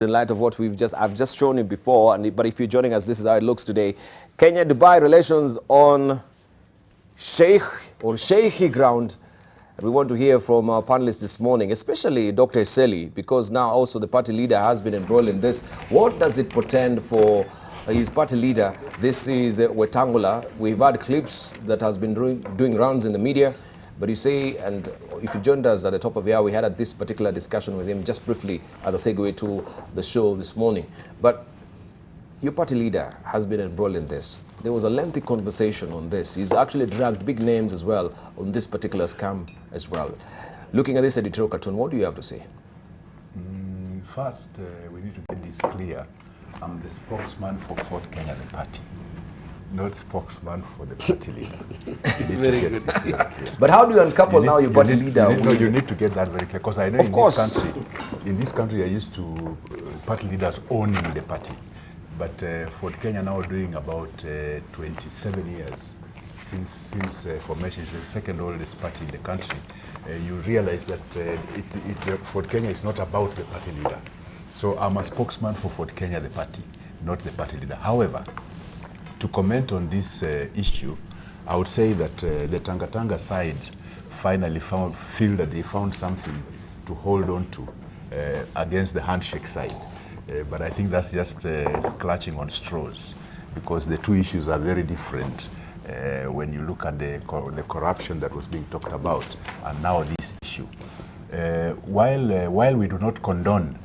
in light of what I've just shown you before, but if you're joining us, this is how it looks today. Kenya-Dubai relations on shaky ground. And we want to hear from our panelists this morning, especially Dr. Eseli, because now also the party leader has been embroiled in this. What does it portend for his party leader? This is Wetangula. We've had clips that has been doing rounds in the media. But you say, and if you joined us at the top of the hour, we had this particular discussion with him just briefly as a segue to the show this morning. But your party leader has been embroiled in this. There was a lengthy conversation on this. He's actually dragged big names as well on this particular scam as well. Looking at this editorial cartoon, what do you have to say? First, we need to get this clear. I'm the spokesman for Fort Kenya, the party, not spokesman for the party leader. Very good. But how do you uncouple now your party leader? You need to get that very clear, because I know in this country, I used to party leaders owning the party. But Fort Kenya now doing about 27 years since formation, is the second oldest party in the country. You realize that Fort Kenya is not about the party leader. So I'm a spokesman for Fort Kenya, the party, not the party leader. However, to comment on this issue, I would say that the Tanga side finally feel that they found something to hold on to against the handshake side. But I think that's just clutching on straws, because the two issues are very different when you look at the corruption that was being talked about and now this issue. While we do not condone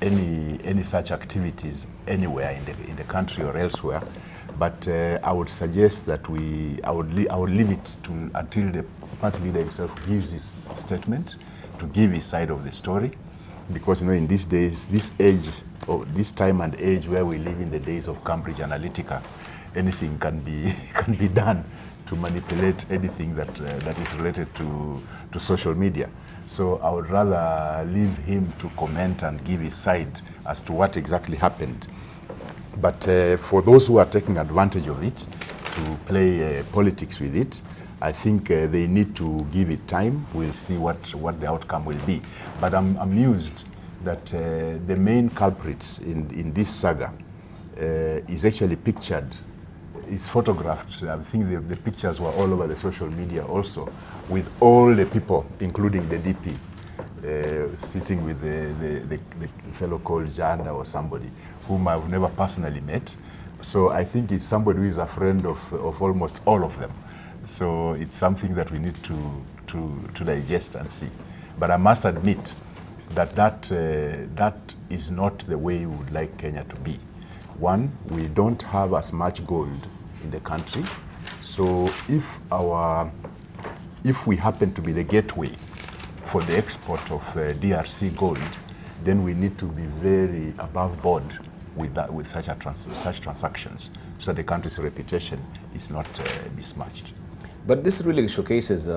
any such activities anywhere in the country or elsewhere, but I would suggest that I would leave it until the party leader himself gives his statement to give his side of the story, because in these days, this age, or this time and age where we live in the days of Cambridge Analytica, anything can be done to manipulate anything that is related to social media. So I would rather leave him to comment and give his side as to what exactly happened. But for those who are taking advantage of it to play politics with it, I think they need to give it time. We'll see what the outcome will be. But I'm amused that the main culprits in this saga is actually pictured, is photographed. I think the pictures were all over the social media also, with all the people, including the DP, sitting with the fellow called Jana or somebody, whom I've never personally met. So I think it's somebody who is a friend of almost all of them. So it's something that we need to digest and see. But I must admit that is not the way we would like Kenya to be. One, we don't have as much gold in the country. So if we happen to be the gateway for the export of DRC gold, then we need to be very above board with such transactions, so the country's reputation is not besmirched. But this really showcases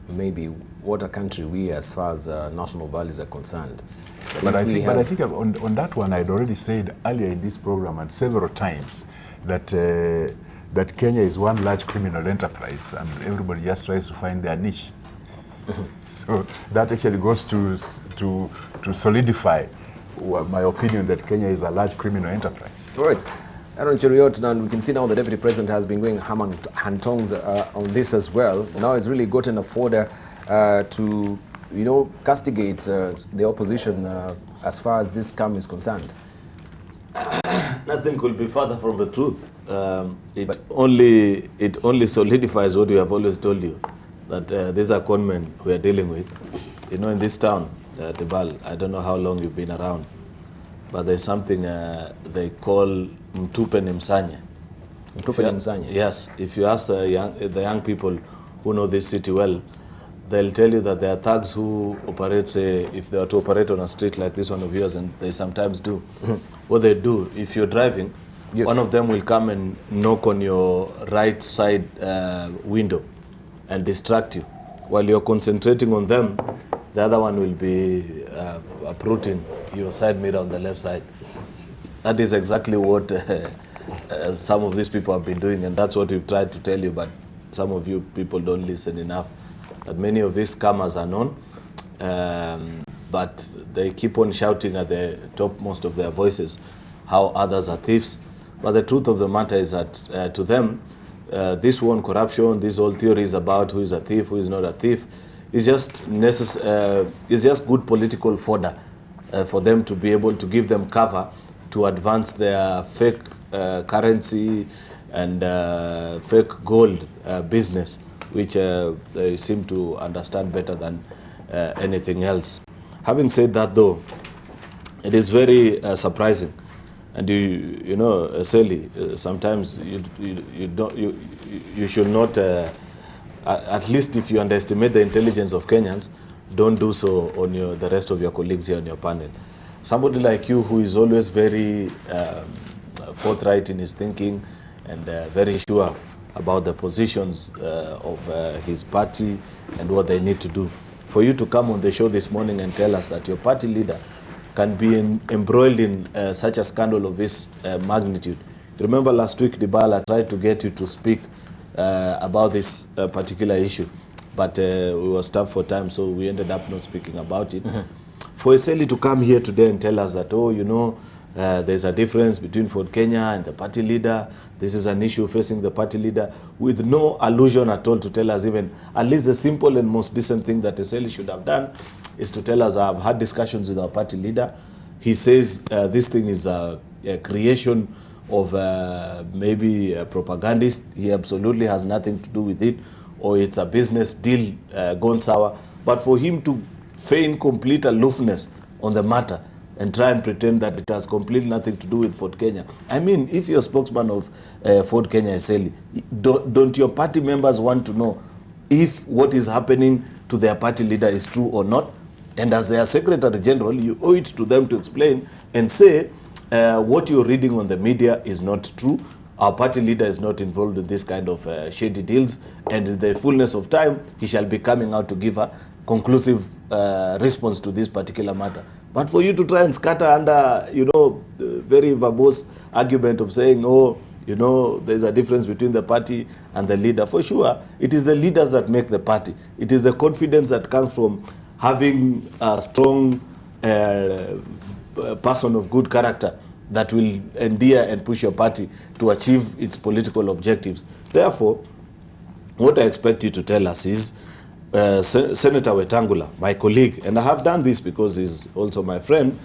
maybe what a country we, as far as national values are concerned. But I think on that one, I'd already said earlier in this program and several times that that Kenya is one large criminal enterprise, and everybody just tries to find their niche. So that actually goes to solidify my opinion that Kenya is a large criminal enterprise. All right. Aaron Cheriot, and we can see now the Deputy President has been going ham and tongs on this as well. Now he's really gotten a fodder to, castigate the opposition as far as this scam is concerned. Nothing could be further from the truth. It only solidifies what we have always told you, that these are conmen we are dealing with. In this town, Tibal, I don't know how long you've been around, but there's something they call Mtupe ni Msanye. Mtupe ni Msanye? Yes. If you ask the young people who know this city well, they'll tell you that there are thugs who operate, say, if they are to operate on a street like this one of yours, and they sometimes do, what they do, if you're driving, yes, one of them will come and knock on your right side window and distract you. While you're concentrating on them, the other one will be uprooting your side mirror on the left side. That is exactly what some of these people have been doing, and that's what we've tried to tell you, but some of you people don't listen enough. That many of these scammers are known. but they keep on shouting at the topmost of their voices how others are thieves. But the truth of the matter is that to them, this one corruption, these whole theories about who is a thief, who is not a thief, is just good political fodder for them to be able to give them cover to advance their fake currency and fake gold business, which they seem to understand better than anything else. Having said that, though, it is very surprising, and you know, Sally, sometimes you should not, at least if you underestimate the intelligence of Kenyans, don't do so on the rest of your colleagues here on your panel. Somebody like you, who is always very forthright in his thinking and very sure about the positions of his party and what they need to do. For you to come on the show this morning and tell us that your party leader can be embroiled in such a scandal of this magnitude. Remember last week, Dibala tried to get you to speak about this particular issue, but we were stopped for time, so we ended up not speaking about it. For Eseli to come here today and tell us that, oh, you know, there's a difference between Ford Kenya and the party leader, this is an issue facing the party leader, with no allusion at all to tell us even, at least the simple and most decent thing that Eseli should have done is to tell us, I've had discussions with our party leader. He says this thing is a creation of maybe a propagandist. He absolutely has nothing to do with it, or it's a business deal gone sour. But for him to feign complete aloofness on the matter and try and pretend that it has completely nothing to do with Ford Kenya. I mean, if you're a spokesman of Ford Kenya, Eseli, don't your party members want to know if what is happening to their party leader is true or not? And as their Secretary General, you owe it to them to explain and say what you're reading on the media is not true. Our party leader is not involved in this kind of shady deals, and in the fullness of time, he shall be coming out to give a conclusive response to this particular matter. But for you to try and scatter under, you know, very verbose argument of saying, oh, you know, there's a difference between the party and the leader. For sure, it is the leaders that make the party. It is the confidence that comes from having a strong person of good character that will endear and push your party to achieve its political objectives. Therefore, what I expect you to tell us is, Senator Wetangula, my colleague, and I have done this because he's also my friend,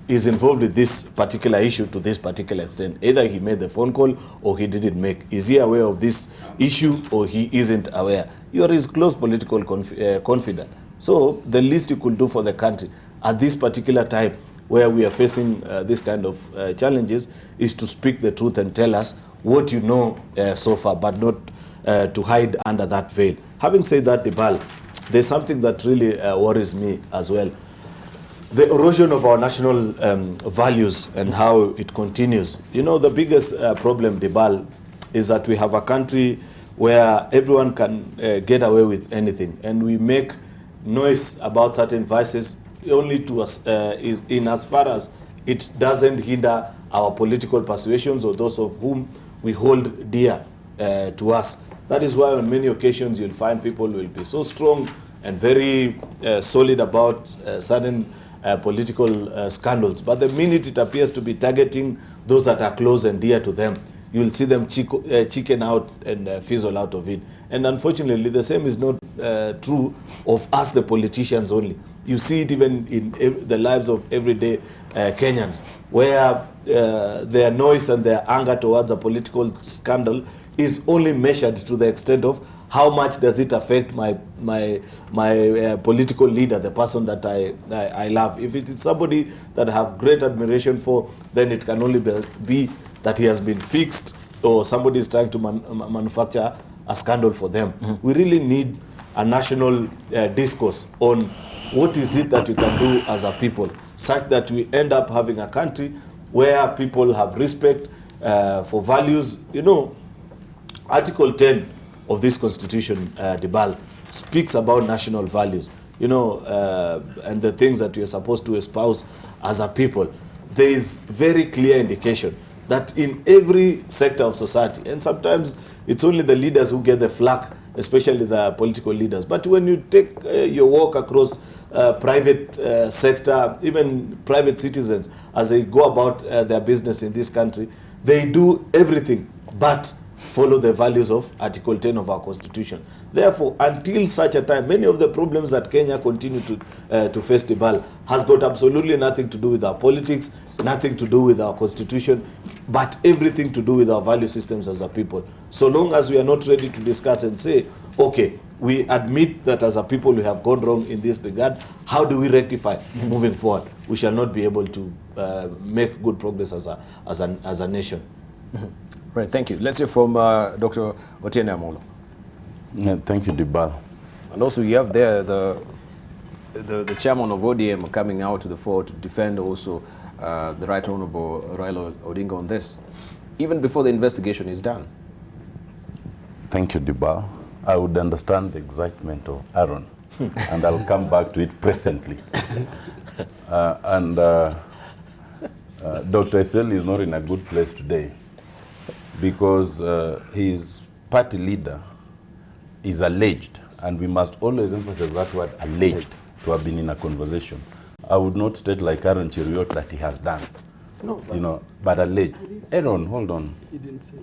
is involved with this particular issue to this particular extent. Either he made the phone call or he didn't make. Is he aware of this issue or he isn't aware? You are his close political confidant. So the least you could do for the country at this particular time where we are facing this kind of challenges is to speak the truth and tell us what you know so far, but not to hide under that veil. Having said that, Dibal, there's something that really worries me as well. The erosion of our national values and how it continues. You know, the biggest problem, Dibal, is that we have a country where everyone can get away with anything, and we make noise about certain vices only to us, is in as far as it doesn't hinder our political persuasions or those of whom we hold dear to us. That is why on many occasions you'll find people will be so strong and very solid about certain political scandals. But the minute it appears to be targeting those that are close and dear to them, you'll see them chicken out and fizzle out of it. And unfortunately, the same is not true of us, the politicians only. You see it even in the lives of everyday Kenyans, where their noise and their anger towards a political scandal is only measured to the extent of how much does it affect my political leader, the person that I love. If it is somebody that I have great admiration for, then it can only be that he has been fixed or somebody is trying to manufacture a scandal for them. Mm-hmm. We really need a national discourse on what is it that we can do as a people, such that we end up having a country where people have respect for values. You know, Article 10 of this constitution, Dibal, speaks about national values, you know, and the things that we are supposed to espouse as a people. There is very clear indication that in every sector of society, and sometimes it's only the leaders who get the flack, especially the political leaders, but when you take your walk across private sector, even private citizens, as they go about their business in this country, they do everything but follow the values of Article 10 of our Constitution. Therefore, until such a time, many of the problems that Kenya continue to face has got absolutely nothing to do with our politics, nothing to do with our Constitution, but everything to do with our value systems as a people. So long as we are not ready to discuss and say, okay, we admit that as a people we have gone wrong in this regard, how do we rectify moving forward? We shall not be able to make good progress as a nation. Right, thank you. Let's hear from Dr. Otieno Amolo. Yeah, thank you, Dibal. And also you have there the chairman of ODM coming out to the fore to defend also the Right Honorable Raila Odinga on this, even before the investigation is done. Thank you, Dibal. I would understand the excitement of Aaron, and I'll come back to it presently. Dr. Eseli is not in a good place today because his party leader is alleged, and we must always emphasize that word alleged to have been in a conversation. I would not state like Aaron Cheruiyot that he has done. No, but alleged. Aaron, hold on. He didn't say.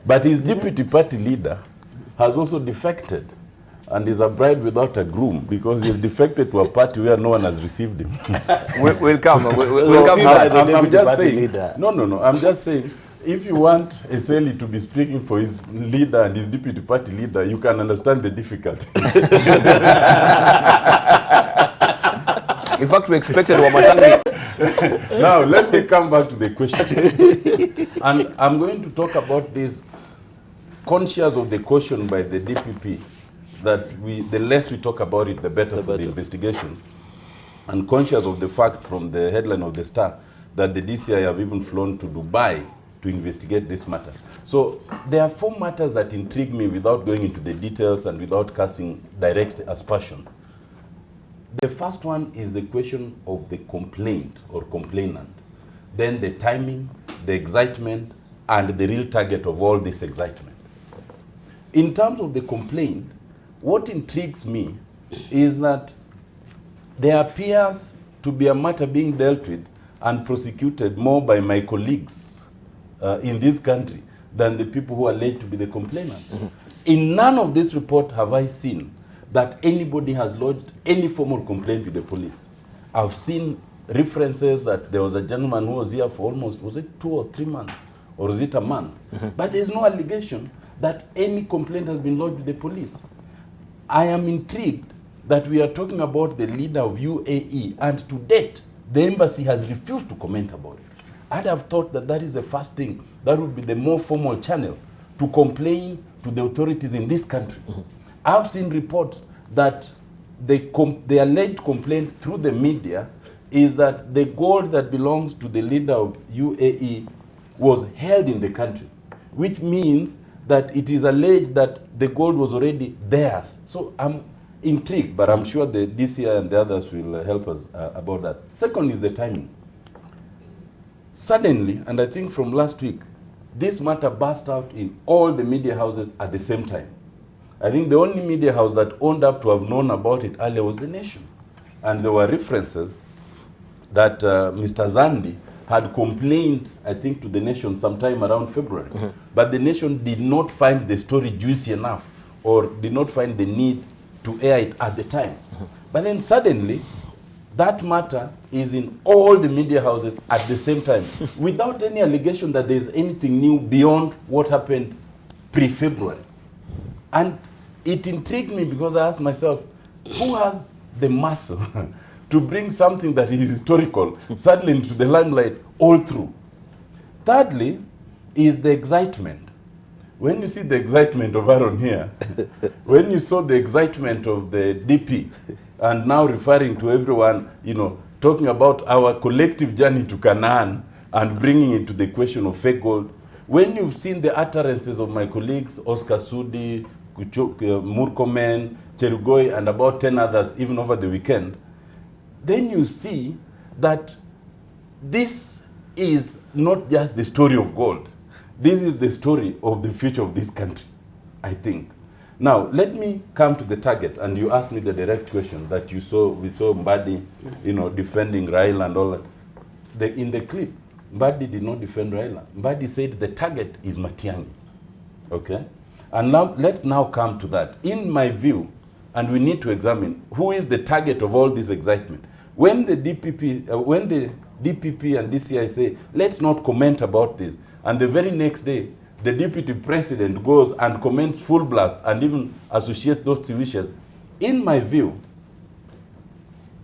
But his deputy party leader has also defected and is a bride without a groom because he's defected to a party where no one has received him. We'll come. We'll come see back. that. I'm just party saying. leader. No. I'm just saying. If you want Eseli to be speaking for his leader and his deputy party leader, you can understand the difficulty. In fact, we expected Wamatangi. Now, let me come back to the question. And I'm going to talk about this, conscious of the caution by the DPP, that the less we talk about it, the better for the investigation. And conscious of the fact from the headline of the Star that the DCI have even flown to Dubai to investigate this matter. So there are 4 matters that intrigue me without going into the details and without casting direct aspersion. The first one is the question of the complaint or complainant. Then the timing, the excitement, and the real target of all this excitement. In terms of the complaint, what intrigues me is that there appears to be a matter being dealt with and prosecuted more by my colleagues in this country than the people who are alleged to be the complainants. In none of this report have I seen that anybody has lodged any formal complaint with the police. I've seen references that there was a gentleman who was here for almost, was it 2 or 3 months? Or is it a month? But there's no allegation that any complaint has been lodged with the police. I am intrigued that we are talking about the leader of UAE, and to date, the embassy has refused to comment about it. I'd have thought that that is the first thing. That would be the more formal channel to complain to the authorities in this country. I've seen reports that the alleged complaint through the media is that the gold that belongs to the leader of UAE was held in the country, which means that it is alleged that the gold was already theirs. So I'm intrigued, but I'm sure the DCI and the others will help us about that. Second is the timing. Suddenly, and I think from last week, this matter burst out in all the media houses at the same time. I think the only media house that owned up to have known about it earlier was The Nation. And there were references that Mr. Zandi had complained, I think, to The Nation sometime around February. But The Nation did not find the story juicy enough or did not find the need to air it at the time. But then suddenly, that matter is in all the media houses at the same time without any allegation that there's anything new beyond what happened pre-February. And it intrigued me because I asked myself, who has the muscle to bring something that is historical suddenly into the limelight all through? Thirdly is the excitement. When you see the excitement of Aaron here, when you saw the excitement of the DP, and now referring to everyone, talking about our collective journey to Canaan and bringing it to the question of fake gold, when you've seen the utterances of my colleagues, Oscar Sudi, Murkomen, Cherugoi, and about 10 others, even over the weekend, then you see that this is not just the story of gold. This is the story of the future of this country, I think. Now, let me come to the target, and you asked me the direct question that we saw Mbadi, defending Raila and all that. In the clip, Mbadi did not defend Raila. Mbadi said the target is Matiang'i, okay? And now, let's now come to that. In my view, and we need to examine who is the target of all this excitement. When the DPP and DCI say, let's not comment about this, and the very next day, the deputy president goes and comments full blast and even associates those two wishes. In my view,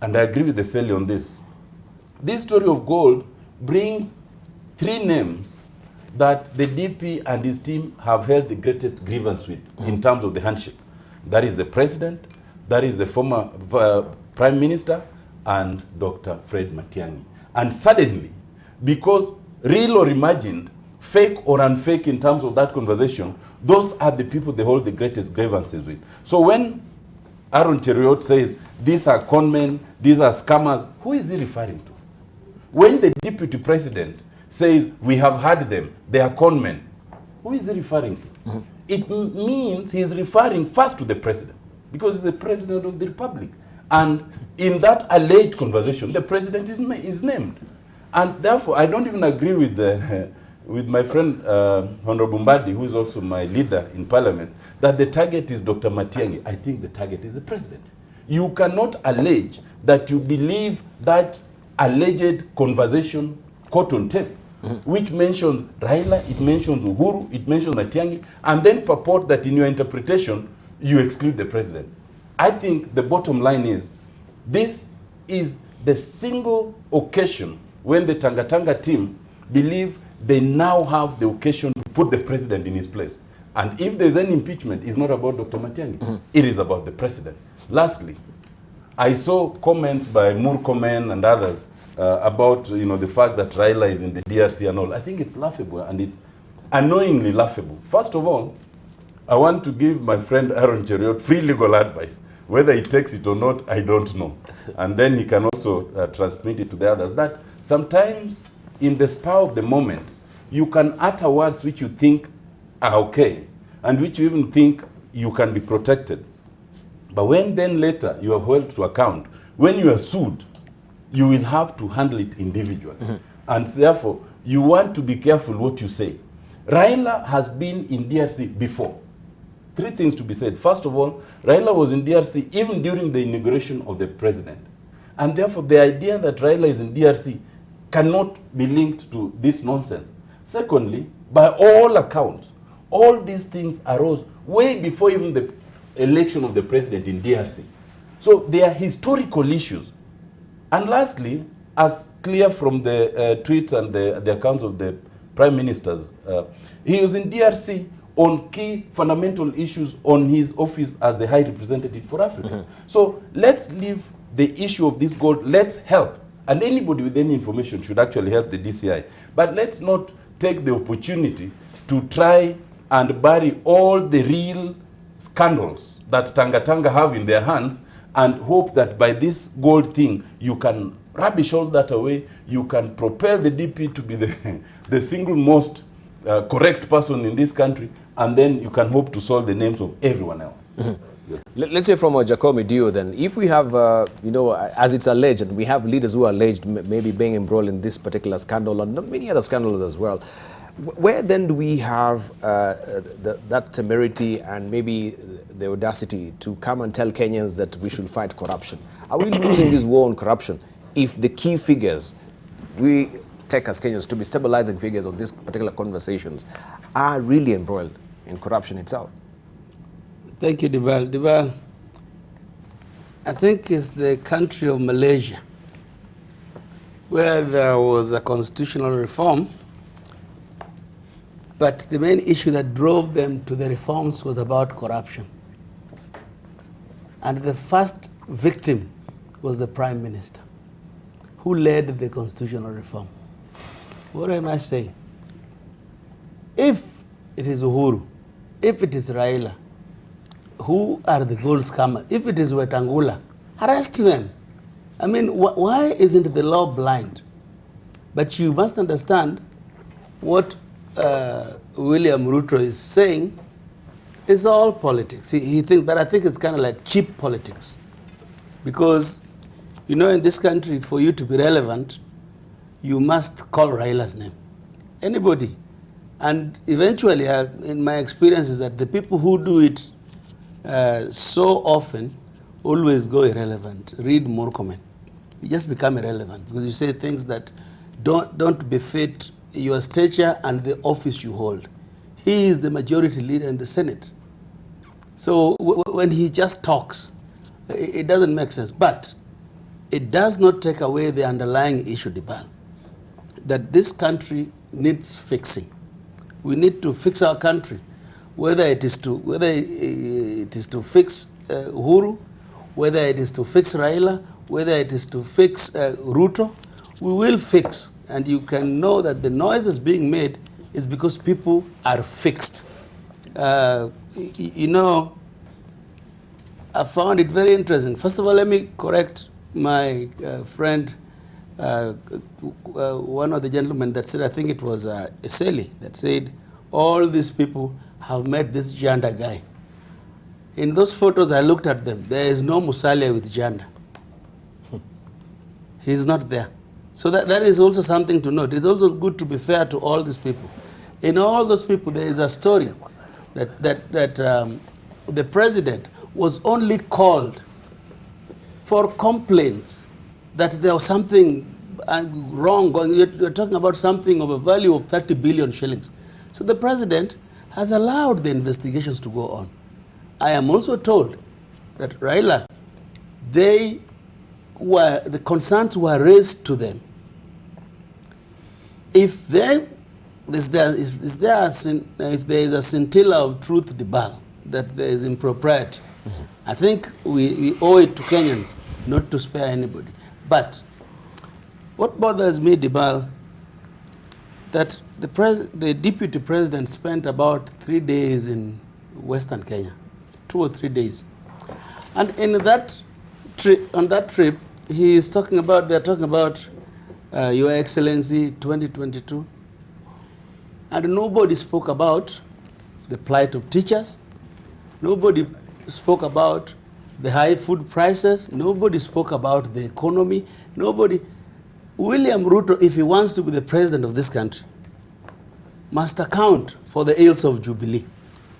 and I agree with the Sally on this story of gold brings three names that the DP and his team have held the greatest grievance with in terms of the handshake. That is the president, that is the former prime minister, and Dr. Fred Matiang'i. And suddenly, because real or imagined, fake or unfake in terms of that conversation, those are the people they hold the greatest grievances with. So when Aaron Cheruiyot says, these are conmen, these are scammers, who is he referring to? When the deputy president says, we have had them, they are conmen, who is he referring to? It means he's referring first to the president, because he's the president of the republic. And in that alleged conversation, the president is named. And therefore, I don't even agree with with my friend Honorable Mbadi, who is also my leader in parliament, that the target is Dr. Matiang'i. I think the target is the president. You cannot allege that you believe that alleged conversation caught on tape, which mentions Raila, it mentions Uhuru, it mentions Matiang'i, and then purport that in your interpretation, you exclude the president. I think the bottom line is, this is the single occasion when the Tanga team believe they now have the occasion to put the president in his place. And if there's any impeachment, it's not about Dr. Matiang'i. It is about the president. Lastly, I saw comments by Murkomen and others about the fact that Raila is in the DRC and all. I think it's laughable, and it's annoyingly laughable. First of all, I want to give my friend Aaron Cheruiyot free legal advice. Whether he takes it or not, I don't know. And then he can also transmit it to the others. That sometimes, in the spur of the moment, you can utter words which you think are okay, and which you even think you can be protected. But when then later you are held to account, when you are sued, you will have to handle it individually. And therefore, you want to be careful what you say. Raila has been in DRC before. Three things to be said. First of all, Raila was in DRC even during the inauguration of the president. And therefore, the idea that Raila is in DRC cannot be linked to this nonsense. Secondly, by all accounts, all these things arose way before even the election of the president in DRC. So they are historical issues. And lastly, as clear from the tweets and the accounts of the prime ministers, he was in DRC on key fundamental issues on his office as the High Representative for Africa. So let's leave the issue of this gold. Let's help. And anybody with any information should actually help the DCI. But let's not take the opportunity to try and bury all the real scandals that Tanga have in their hands and hope that by this gold thing, you can rubbish all that away. You can propel the DP to be the single most correct person in this country, and then you can hope to solve the names of everyone else. Yes. Let's say from Jacomi Dio then, if we have, as it's alleged, and we have leaders who are alleged maybe being embroiled in this particular scandal and many other scandals as well, where then do we have that temerity and maybe the audacity to come and tell Kenyans that we should fight corruption? Are we losing this war on corruption if the key figures we take as Kenyans to be stabilizing figures of these particular conversations are really embroiled in corruption itself? Thank you, Deval. Deval, I think it's the country of Malaysia where there was a constitutional reform, but the main issue that drove them to the reforms was about corruption. And the first victim was the Prime Minister, who led the constitutional reform. What am I saying? If it is Uhuru, if it is Raila, who are the gold scammers? If it is Wetangula, arrest them. I mean, why isn't the law blind? But you must understand what William Ruto is saying, It's all politics. He thinks, but I think it's kind of like cheap politics. Because, you know, in this country, for you to be relevant, you must call Raila's name. Anybody. And eventually, in my experience, is that the people who do it so often always go irrelevant. Read Murkomen. You just become irrelevant because you say things that don't befit your stature and the office you hold. He is the majority leader in the Senate. So when he just talks, it doesn't make sense. But it does not take away the underlying issue, Debal, that this country needs fixing. We need to fix our country, whether it is to fix Uhuru, whether it is to fix Raila, whether it is to fix Ruto. We will fix, and you can know that the noises being made is because people are fixed. You know, I found it very interesting. First of all, let me correct my friend, one of the gentlemen that said, I think it was Eseli, that said, all these people have met this Janda guy. In those photos, I looked at them. There is no Musalia with Janda. He's not there. So that is also something to note. It's also good to be fair to all these people. In all those people, there is a story that the president was only called for complaints that there was something wrong going. You're talking about something of a value of 30 billion shillings. So the president has allowed the investigations to go on. I am also told that Raila, the concerns were raised to them. If there is a scintilla of truth, Debal, that there is impropriety, I think we owe it to Kenyans not to spare anybody. But what bothers me, Debal, that the deputy president spent about 3 days in Western Kenya, 2 or 3 days. And in that on that trip, they're talking about Your Excellency 2022. And nobody spoke about the plight of teachers. Nobody spoke about the high food prices. Nobody spoke about the economy. William Ruto, if he wants to be the president of this country, must account for the ills of Jubilee,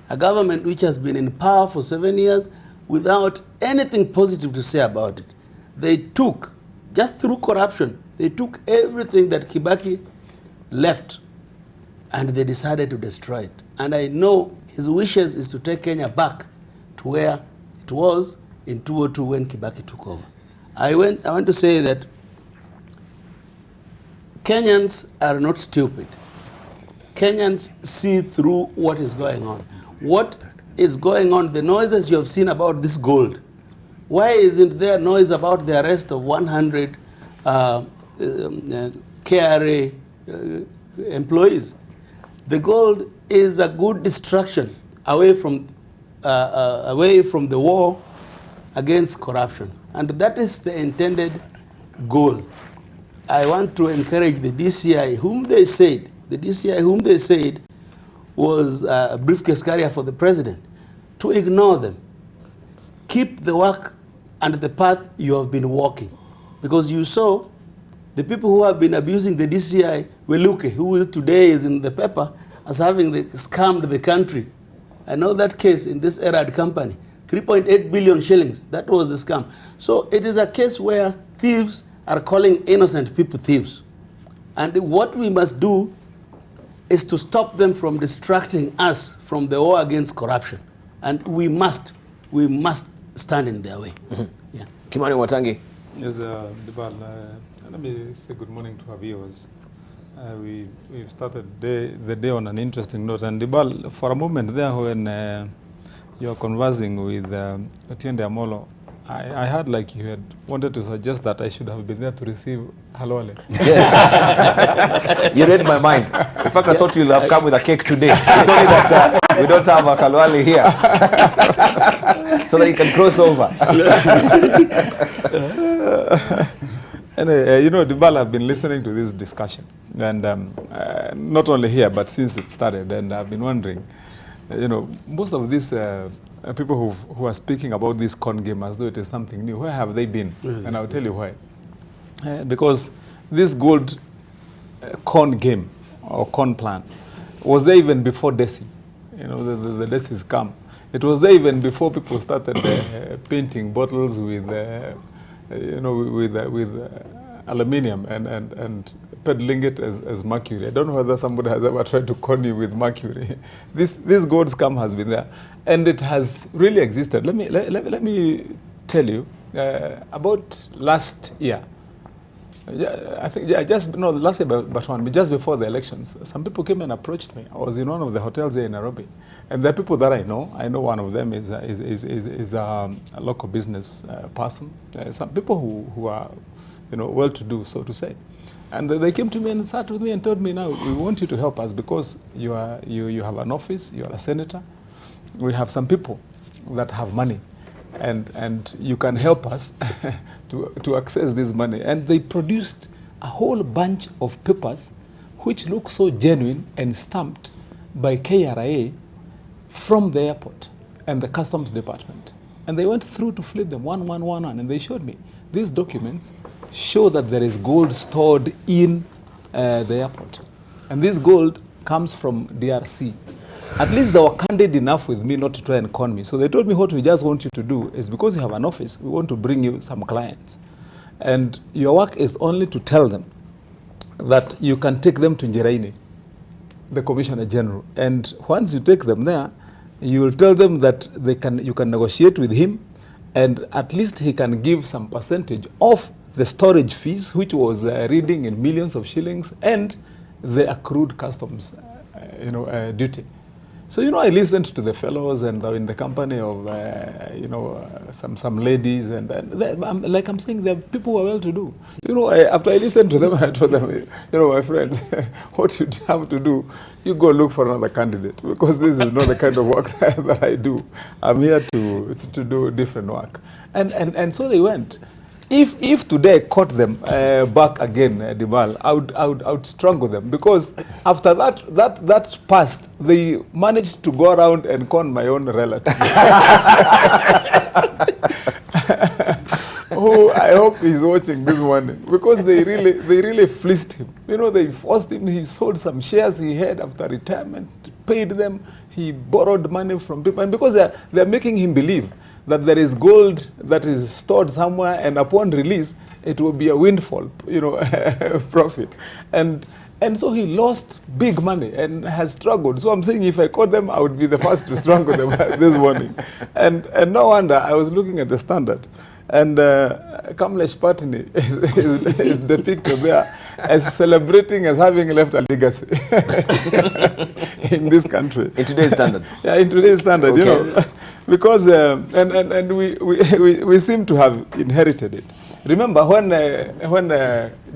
a government which has been in power for 7 years without anything positive to say about it. They took, just through corruption, they took everything that Kibaki left and they decided to destroy it. And I know his wishes is to take Kenya back to where it was in 2002 when Kibaki took over. I want to say that Kenyans are not stupid. Kenyans see through what is going on. What is going on, the noises you have seen about this gold, why isn't there noise about the arrest of 100 KRA employees? The gold is a good distraction away from the war against corruption. And that is the intended goal. I want to encourage the DCI, whom they said was a briefcase carrier for the president, to ignore them. Keep the work and the path you have been walking. Because you saw the people who have been abusing the DCI, Weluke, who today is in the paper as having scammed the country. I know that case in this Erad company, 3.8 billion shillings, that was the scam. So it is a case where thieves are calling innocent people thieves. And what we must do is to stop them from distracting us from the war against corruption. And we must stand in their way. Mm-hmm. Yeah. Kimani Watangi. Yes, Debal, let me say good morning to our viewers. We've started the day on an interesting note. And Debal, for a moment there when you're conversing with Otiende Amolo, I heard like you had wanted to suggest that I should have been there to receive halwale. Yes. You read my mind. In fact, I thought you'll have come with a cake today. It's only that we don't have a halwale here. So that you can cross over. Anyway, you know, Debal, I've been listening to this discussion. And not only here, but since it started. And I've been wondering, most of these people who are speaking about this corn game as though it is something new, where have they been? Yes. And I'll tell you why. Because this gold corn game or corn plan was there even before DESI. The DESI's come. It was there even before people started painting bottles with aluminium and peddling it as mercury. I don't know whether somebody has ever tried to con you with mercury. This gold scam has been there, and it has really existed. Let me tell you about last year. I think last year, but just before the elections, some people came and approached me. I was in one of the hotels here in Nairobi, and there are people that I know. I know one of them is a local business person. Some people who are well-to-do, so to say. And they came to me and sat with me and told me, now, we want you to help us because you have an office, you are a senator. We have some people that have money, and you can help us to access this money. And they produced a whole bunch of papers which look so genuine and stamped by KRA from the airport and the customs department. And they went through to flip them one, and they showed me. These documents show that there is gold stored in the airport. And this gold comes from DRC. At least they were candid enough with me not to try and con me. So they told me, what we just want you to do is, because you have an office, we want to bring you some clients. And your work is only to tell them that you can take them to Njiraini, the Commissioner General. And once you take them there, you will tell them that you can negotiate with him, and at least he can give some percentage of the storage fees, which was reading in millions of shillings, and the accrued customs duty. So, I listened to the fellows, and they're in the company of, some ladies, and I'm saying, they're people who are well-to-do. After I listened to them, I told them, my friend, what you have to do, you go look for another candidate, because this is not the kind of work that I do. I'm here to do different work. And so they went. If today I caught them back again, Dibal, I would strangle them, because after that passed, they managed to go around and con my own relative. Who I hope he's watching this morning, because they really fleeced him. They forced him. He sold some shares he had after retirement, paid them. He borrowed money from people, and because they're making him believe that there is gold that is stored somewhere, and upon release, it will be a windfall, profit. And so he lost big money and has struggled. So I'm saying, if I caught them, I would be the first to strangle them this morning. And no wonder, I was looking at the Standard, and Kamlesh Patni is depicted there as celebrating as having left a legacy in this country. In today's Standard? Yeah, in today's Standard, okay. Because and we seem to have inherited it. Remember when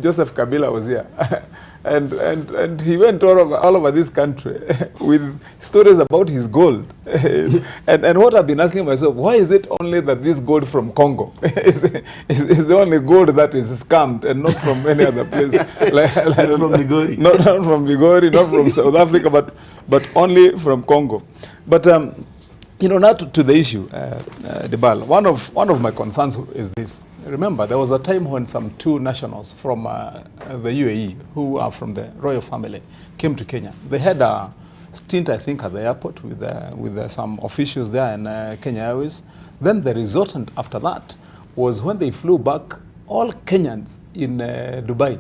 Joseph Kabila was here, and he went all over this country with stories about his gold. and what I've been asking myself, why is it only that this gold from Congo is the only gold that is scammed, and not from any other place? like from Migori. Not from Migori, not from South Africa, but only from Congo. But now to the issue, Dibal, one of my concerns is this. Remember, there was a time when some two nationals from the UAE, who are from the royal family, came to Kenya. They had a stint, I think, at the airport with some officials there in Kenya Airways. Then the resultant after that was when they flew back, all Kenyans in Dubai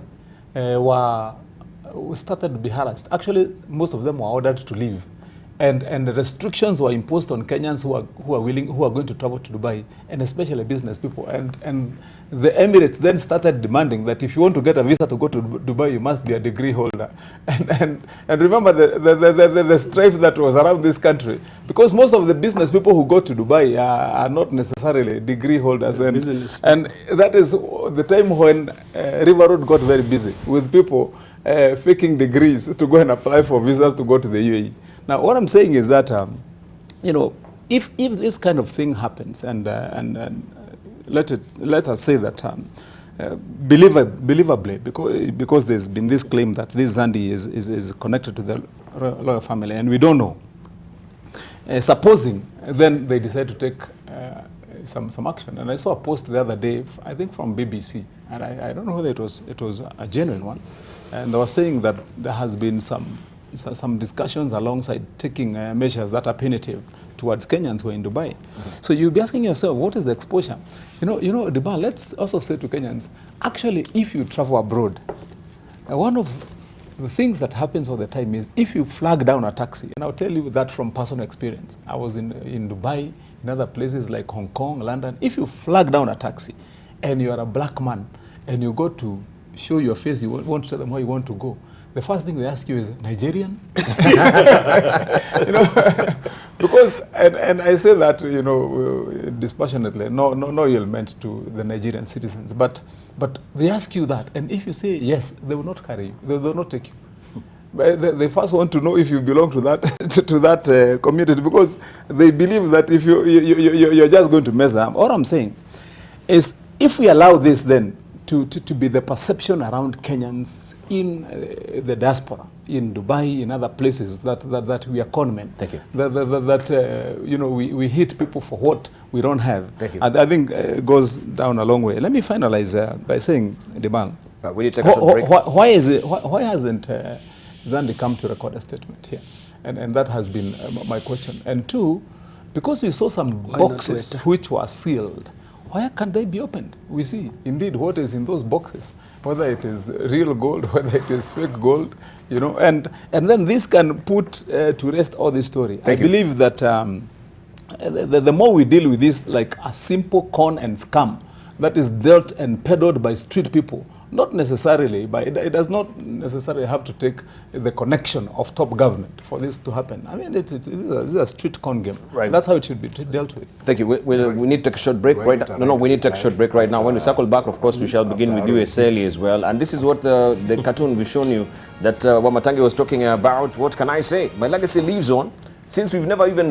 started to be harassed. Actually, most of them were ordered to leave. And the restrictions were imposed on Kenyans who are going to travel to Dubai, and especially business people. And the Emirates then started demanding that if you want to get a visa to go to Dubai, you must be a degree holder. And remember the strife that was around this country, because most of the business people who go to Dubai are not necessarily degree holders. And that is the time when River Road got very busy with people faking degrees to go and apply for visas to go to the UAE. Now, what I'm saying is that, if this kind of thing happens, and let us say that believably, because there's been this claim that this Zandi is connected to the royal family, and we don't know. supposing, then they decide to take some action. And I saw a post the other day, I think from BBC, and I don't know whether it was a genuine one, and they were saying that there has been some discussions alongside taking measures that are punitive towards Kenyans who are in Dubai. So you'll be asking yourself, what is the exposure? You know, Dubai, let's also say to Kenyans, actually, if you travel abroad, one of the things that happens all the time is if you flag down a taxi, and I'll tell you that from personal experience. I was in Dubai, in other places like Hong Kong, London. If you flag down a taxi and you are a black man and you go to show your face, you want to tell them where you want to go, the first thing they ask you is, Nigerian? You know, because, and I say that, you know, dispassionately, no ill meant to the Nigerian citizens, but they ask you that, and if you say yes, they will not carry you, they will not take you. But they first want to know if you belong to that community, because they believe that if you're just going to mess them. All I'm saying is, if we allow this then to be the perception around Kenyans in the diaspora, in Dubai, in other places, that we are conmen. Thank you. That you know, we hit people for what we don't have. Thank you. I think it goes down a long way. Let me finalize by saying, Debal, we need to take a short break. why hasn't Zandi come to record a statement here? And that has been my question. And two, because we saw some boxes which were sealed, why can't they be opened? We see indeed what is in those boxes, whether it is real gold, whether it is fake gold, you know, and then this can put to rest all this story. I believe that the more we deal with this like a simple con and scam that is dealt and peddled by street people, not necessarily, but it does not necessarily have to take the connection of top government for this to happen. I mean, it's a street con game. Right. That's how it should be dealt with. Thank you. We need to take a short break right now. No, we need to take a short break right now. When we circle back, of course, we shall begin with you, Eseli, as well. And this is what the cartoon we've shown you that Wamatangi was talking about. What can I say? My legacy lives on. Since we've never even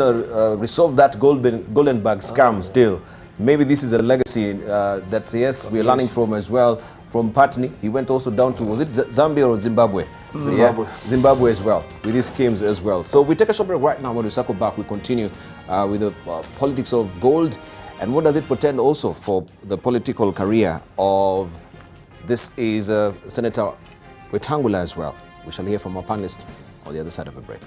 resolved that golden bag scam still, maybe this is a legacy that, yes, we're learning from as well. From Patni, he went also down to, was it Zambia or Zimbabwe? Zimbabwe. Yeah, Zimbabwe as well, with his schemes as well. So we take a short break right now. When we circle back, we continue with the politics of gold, and what does it portend also for the political career of this is Senator Wetangula as well. We shall hear from our panelists on the other side of a break.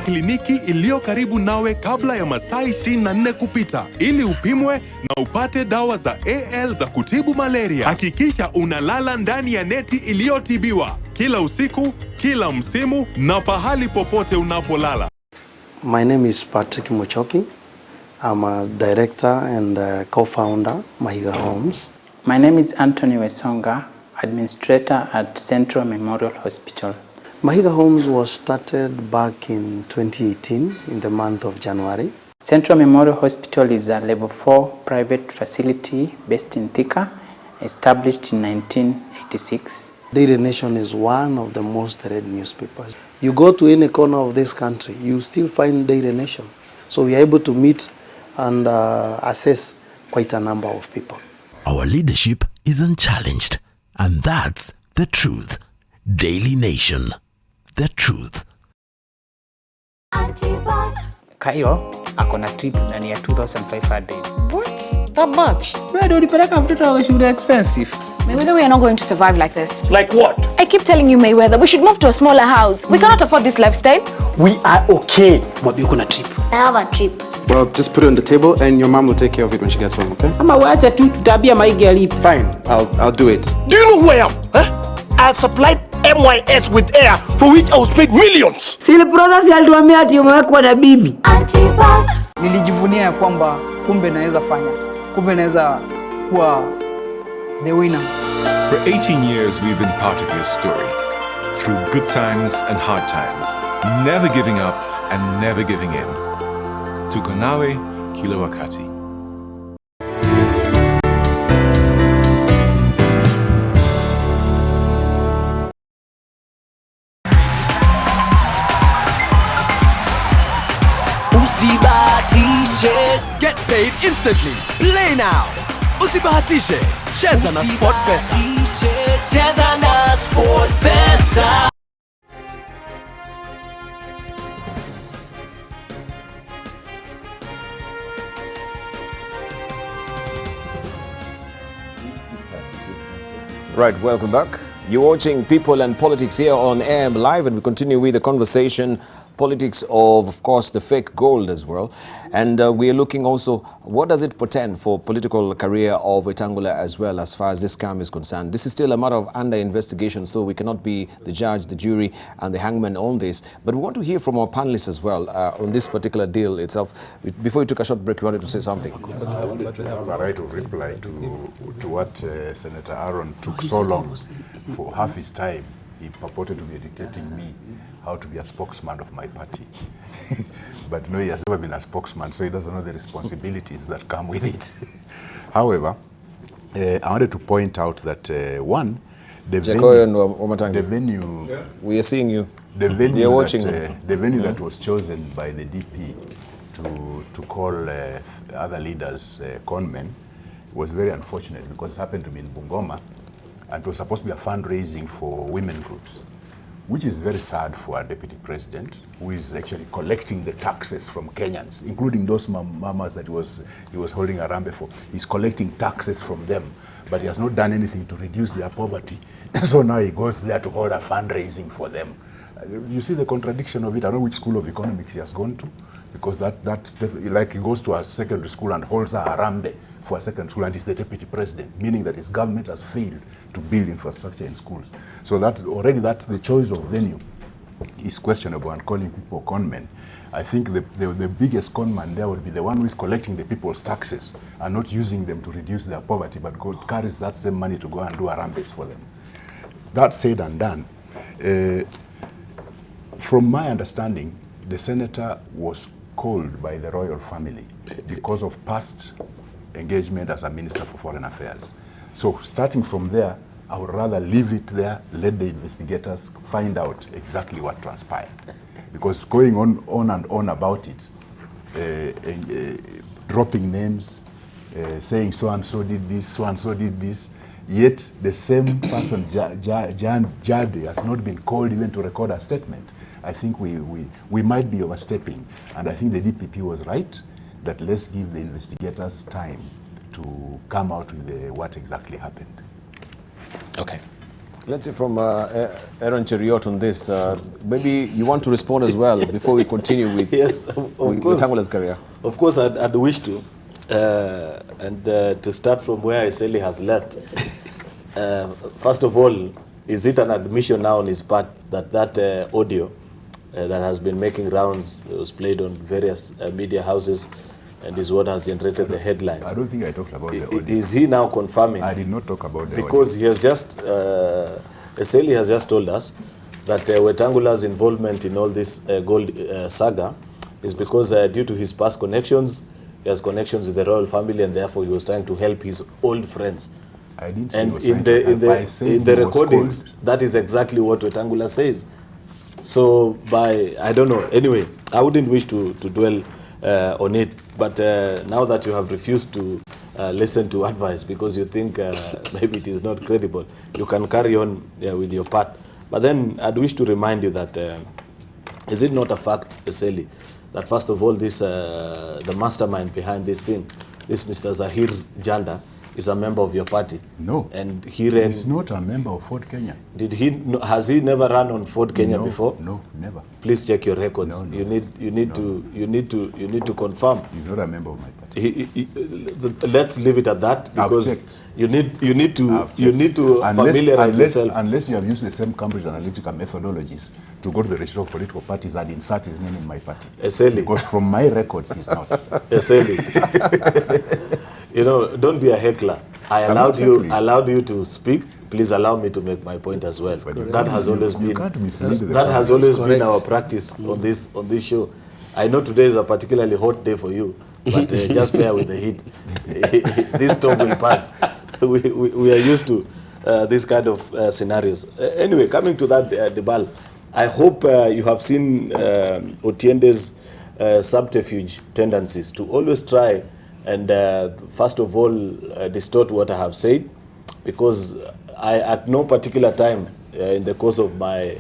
Kliniki iliyo karibu nawe kabla ya masaa 24 kupita ili upimwe na upate dawa za AL za kutibu malaria. Hakikisha unalala ndani ya neti iliyotibiwa kila usiku, kila msimu na pahali popote unapolala. My name is Patrick Muchoki. I'm a director and co-founder Mahiga Homes. My name is Anthony Wesonga, administrator at Central Memorial Hospital. Mahiga Homes was started back in 2018 in the month of January. Central Memorial Hospital is a level 4 private facility based in Thika, established in 1986. Daily Nation is one of the most read newspapers. You go to any corner of this country, you still find Daily Nation. So we are able to meet and assess quite a number of people. Our leadership is unchallenged, and that's the truth. Daily Nation. The truth. Kairo akona trip ndani ya 2,500. What? That much? Bado ulipeleka mtoto wa shule expensive. Mayweather, we are not going to survive like this. Like what? I keep telling you, Mayweather, we should move to a smaller house. We cannot afford this lifestyle. We are okay. Mabi uko na trip. I have a trip. Well, just put it on the table and your mom will take care of it when she gets home, okay? Ama wacha tu tutabia maigi. Fine, I'll do it. Do you know who I am? Huh? I have supplied MYS with air for which I was paid millions. Sile brothers alituambia ati umewekwa na bibi. Antipas. Nilijivunia kwamba kumbe naweza fanya. Kumbe naweza kuwa the winner. For 18 years we've been part of your story. Through good times and hard times. Never giving up and never giving in. Tuko nawe kila wakati. Usibahatishe. Get paid instantly. Play now. Usibahatishe. Cheza na SportPesa. Cheza na SportPesa. Right, welcome back. You're watching People and Politics here on AM Live, and we continue with the conversation, politics of course, the fake gold as well. And we are looking also, what does it portend for political career of Wetangula as well, as far as this scam is concerned? This is still a matter of under investigation, so we cannot be the judge, the jury, and the hangman on this. But we want to hear from our panelists as well on this particular deal itself. Before we took a short break, you wanted to say something. I wanted to have a right of reply to what Senator Aaron took so long. For half his time, he purported to be educating me how to be a spokesman of my party. But no, he has never been a spokesman, so he doesn't know the responsibilities that come with it. However, I wanted to point out that one, the venue, we are seeing you. The venue, we are watching the venue that was chosen by the DP to call other leaders conmen was very unfortunate, because it happened to be in Bungoma, and it was supposed to be a fundraising for women groups, which is very sad for our deputy president, who is actually collecting the taxes from Kenyans, including those mamas that he was holding a rambe for. He's collecting taxes from them, but he has not done anything to reduce their poverty. So now he goes there to hold a fundraising for them. You see the contradiction of it. I don't know which school of economics he has gone to, because that like he goes to a secondary school and holds a harambe for a secondary school, and is the deputy president, meaning that his government has failed to build infrastructure in schools. So that already the choice of venue is questionable, and calling people conmen. I think the biggest conman there would be the one who is collecting the people's taxes and not using them to reduce their poverty, but carries that same money to go and do harambes for them. That said and done, from my understanding, the senator was called by the royal family because of past engagement as a minister for foreign affairs. So starting from there, I would rather leave it there, let the investigators find out exactly what transpired. Because going on and on about it, dropping names, saying so-and-so did this, so-and-so did this, yet the same person, Jade, has not been called even to record a statement. I think we might be overstepping, and I think the DPP was right, that let's give the investigators time to come out with what exactly happened. Okay. Let's hear from Aaron Cheriot on this. Maybe you want to respond as well before we continue with yes, of course. Wetangula's career. Of course, I'd wish to. And to start from where Eseli has left, first of all, is it an admission now on his part that audio that has been making rounds, was played on various media houses, and is what has generated the headlines? I don't think I talked about the audio. Is he now confirming? I did not talk about the because audio. He has just, Eseli has just told us that Wetangula's involvement in all this gold saga is because due to his past connections, he has connections with the royal family, and therefore he was trying to help his old friends. I didn't say and in the recordings, that is exactly what Wetangula says. So I don't know. Anyway, I wouldn't wish to dwell on it. But now that you have refused to listen to advice because you think maybe it is not credible, you can carry on with your part. But then I'd wish to remind you that is it not a fact, Eseli, that first of all, this the mastermind behind this thing, this Mr. Zahir Janda, is a member of your party? No. And he ran. He's not a member of Ford Kenya. Has he never run on Ford Kenya before? No, never. Please check your records. No. You need to confirm. He's not a member of my party. Let's leave it at that, because you need to familiarize yourself. Unless you have used the same Cambridge Analytica methodologies to go to the register of political parties and insert his name in my party. Eseli. Because from my records, he's not. Eseli. You know, don't be a heckler. I allowed you to speak please allow me to make my point as well. That has always been our practice on this show. I know today is a particularly hot day for you, but just bear with the heat. This storm will pass. We are used to this kind of scenarios. Anyway, coming to that, Debal, I hope you have seen Otiende's subterfuge tendencies to always try and first of all distort what I have said, because I at no particular time in the course of my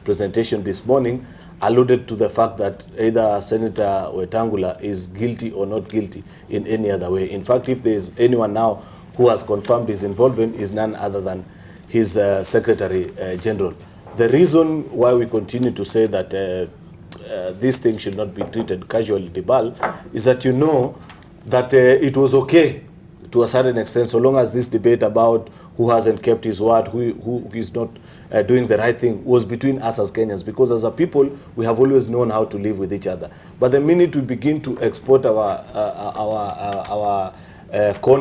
presentation this morning alluded to the fact that either Senator Wetangula is guilty or not guilty in any other way. In fact, if there is anyone now who has confirmed his involvement, is none other than his Secretary General. The reason why we continue to say that this thing should not be treated casually, Debal, is that you know that it was okay to a certain extent, so long as this debate about who hasn't kept his word, who is not doing the right thing, was between us as Kenyans, because as a people, we have always known how to live with each other. But the minute we begin to export our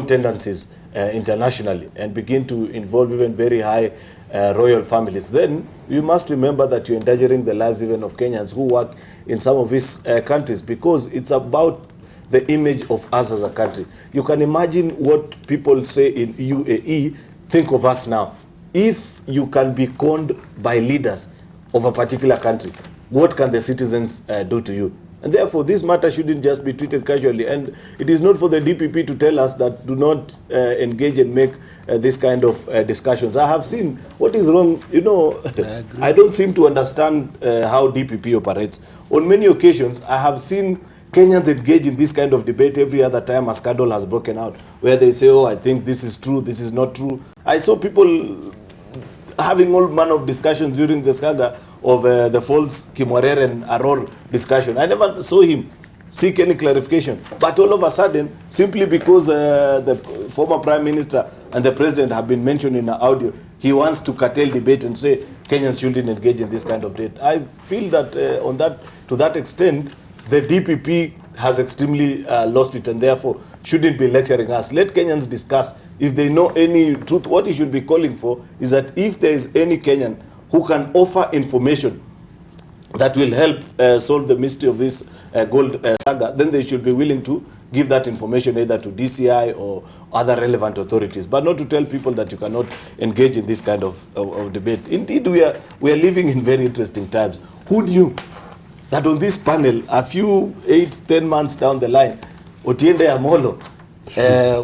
tendencies internationally and begin to involve even very high royal families, then you must remember that you're endangering the lives even of Kenyans who work in some of these countries, because it's about the image of us as a country. You can imagine what people say in UAE think of us now. If you can be conned by leaders of a particular country, what can the citizens do to you? And therefore, this matter shouldn't just be treated casually. And it is not for the DPP to tell us that do not engage and make this kind of discussions. I have seen what is wrong. You know, I don't seem to understand how DPP operates. On many occasions, I have seen Kenyans engage in this kind of debate every other time a scandal has broken out, where they say, oh, I think this is true, this is not true. I saw people having all manner of discussions during the saga of the false Kimwarer and Aror discussion. I never saw him seek any clarification. But all of a sudden, simply because the former Prime Minister and the President have been mentioned in the audio, he wants to curtail debate and say Kenyans shouldn't engage in this kind of debate. I feel that to that extent, the DPP has extremely lost it, and therefore shouldn't be lecturing us. Let Kenyans discuss. If they know any truth, what he should be calling for is that if there is any Kenyan who can offer information that will help solve the mystery of this gold saga, then they should be willing to give that information either to DCI or other relevant authorities, but not to tell people that you cannot engage in this kind of debate. Indeed, we are living in very interesting times. Who knew that on this panel, a few 8-10 months down the line, Otiende Amolo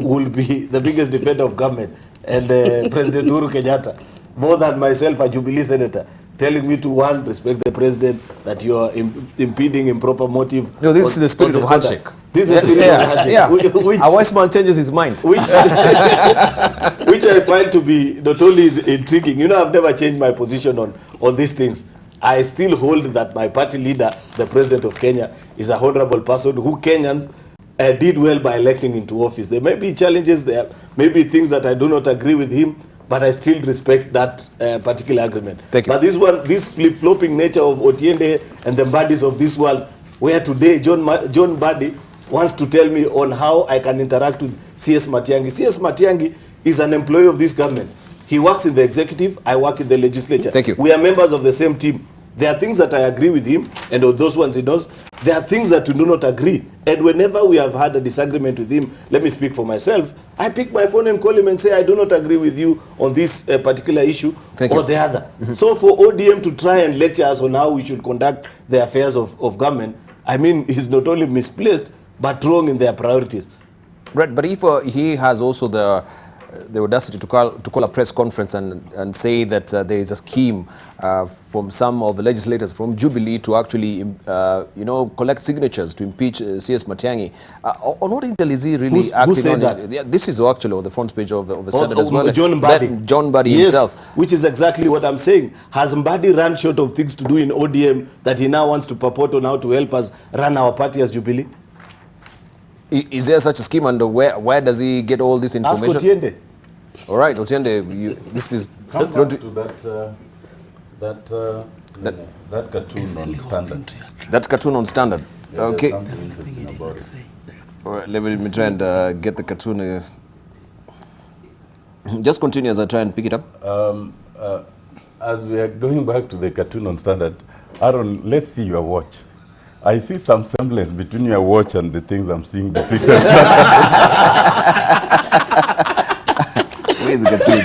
will be the biggest defender of government, and President Uhuru Kenyatta, more than myself, a Jubilee senator, telling me to, one, respect the president, that you are impeding improper motive. No, this is the spirit of handshake. This is the spirit of handshake. Yeah. Which, a wise man changes his mind. Which I find to be not only intriguing. You know, I've never changed my position on these things. I still hold that my party leader, the President of Kenya, is a honorable person who Kenyans did well by electing into office. There may be challenges, there may be things that I do not agree with him, but I still respect that particular agreement. Thank you. But this flip-flopping nature of Otiende and the Mbadis of this world, where today John Mbadi wants to tell me on how I can interact with CS Matiang'i. CS Matiang'i is an employee of this government. He works in the executive, I work in the legislature. Thank you. We are members of the same team. There are things that I agree with him, and on those ones he does. There are things that we do not agree. And whenever we have had a disagreement with him, let me speak for myself, I pick my phone and call him and say, I do not agree with you on this particular issue or the other. So for ODM to try and lecture us on how we should conduct the affairs of government, I mean, he's not only misplaced, but wrong in their priorities. Right, but if he has also the audacity to call a press conference and say that there is a scheme from some of the legislators from Jubilee to actually, collect signatures to impeach CS Matiang'i. On what intel is he really acting? Who said that? Yeah, this is actually on the front page of the Standard as well. John Mbadi. John Mbadi himself. Which is exactly what I'm saying. Has Mbadi run short of things to do in ODM that he now wants to purport on how to help us run our party as Jubilee? Is there such a scheme, and where does he get all this information? Ask Otiende. All right, Otiende, this is... Come back to that cartoon on Standard. That cartoon on Standard. Yeah, okay. Something interesting about it. All right, let me try and get the cartoon. Just continue as I try and pick it up. As we are going back to the cartoon on Standard, Aaron, let's see your watch. I see some semblance between your watch and the things I'm seeing depicted. Where's the cartoon?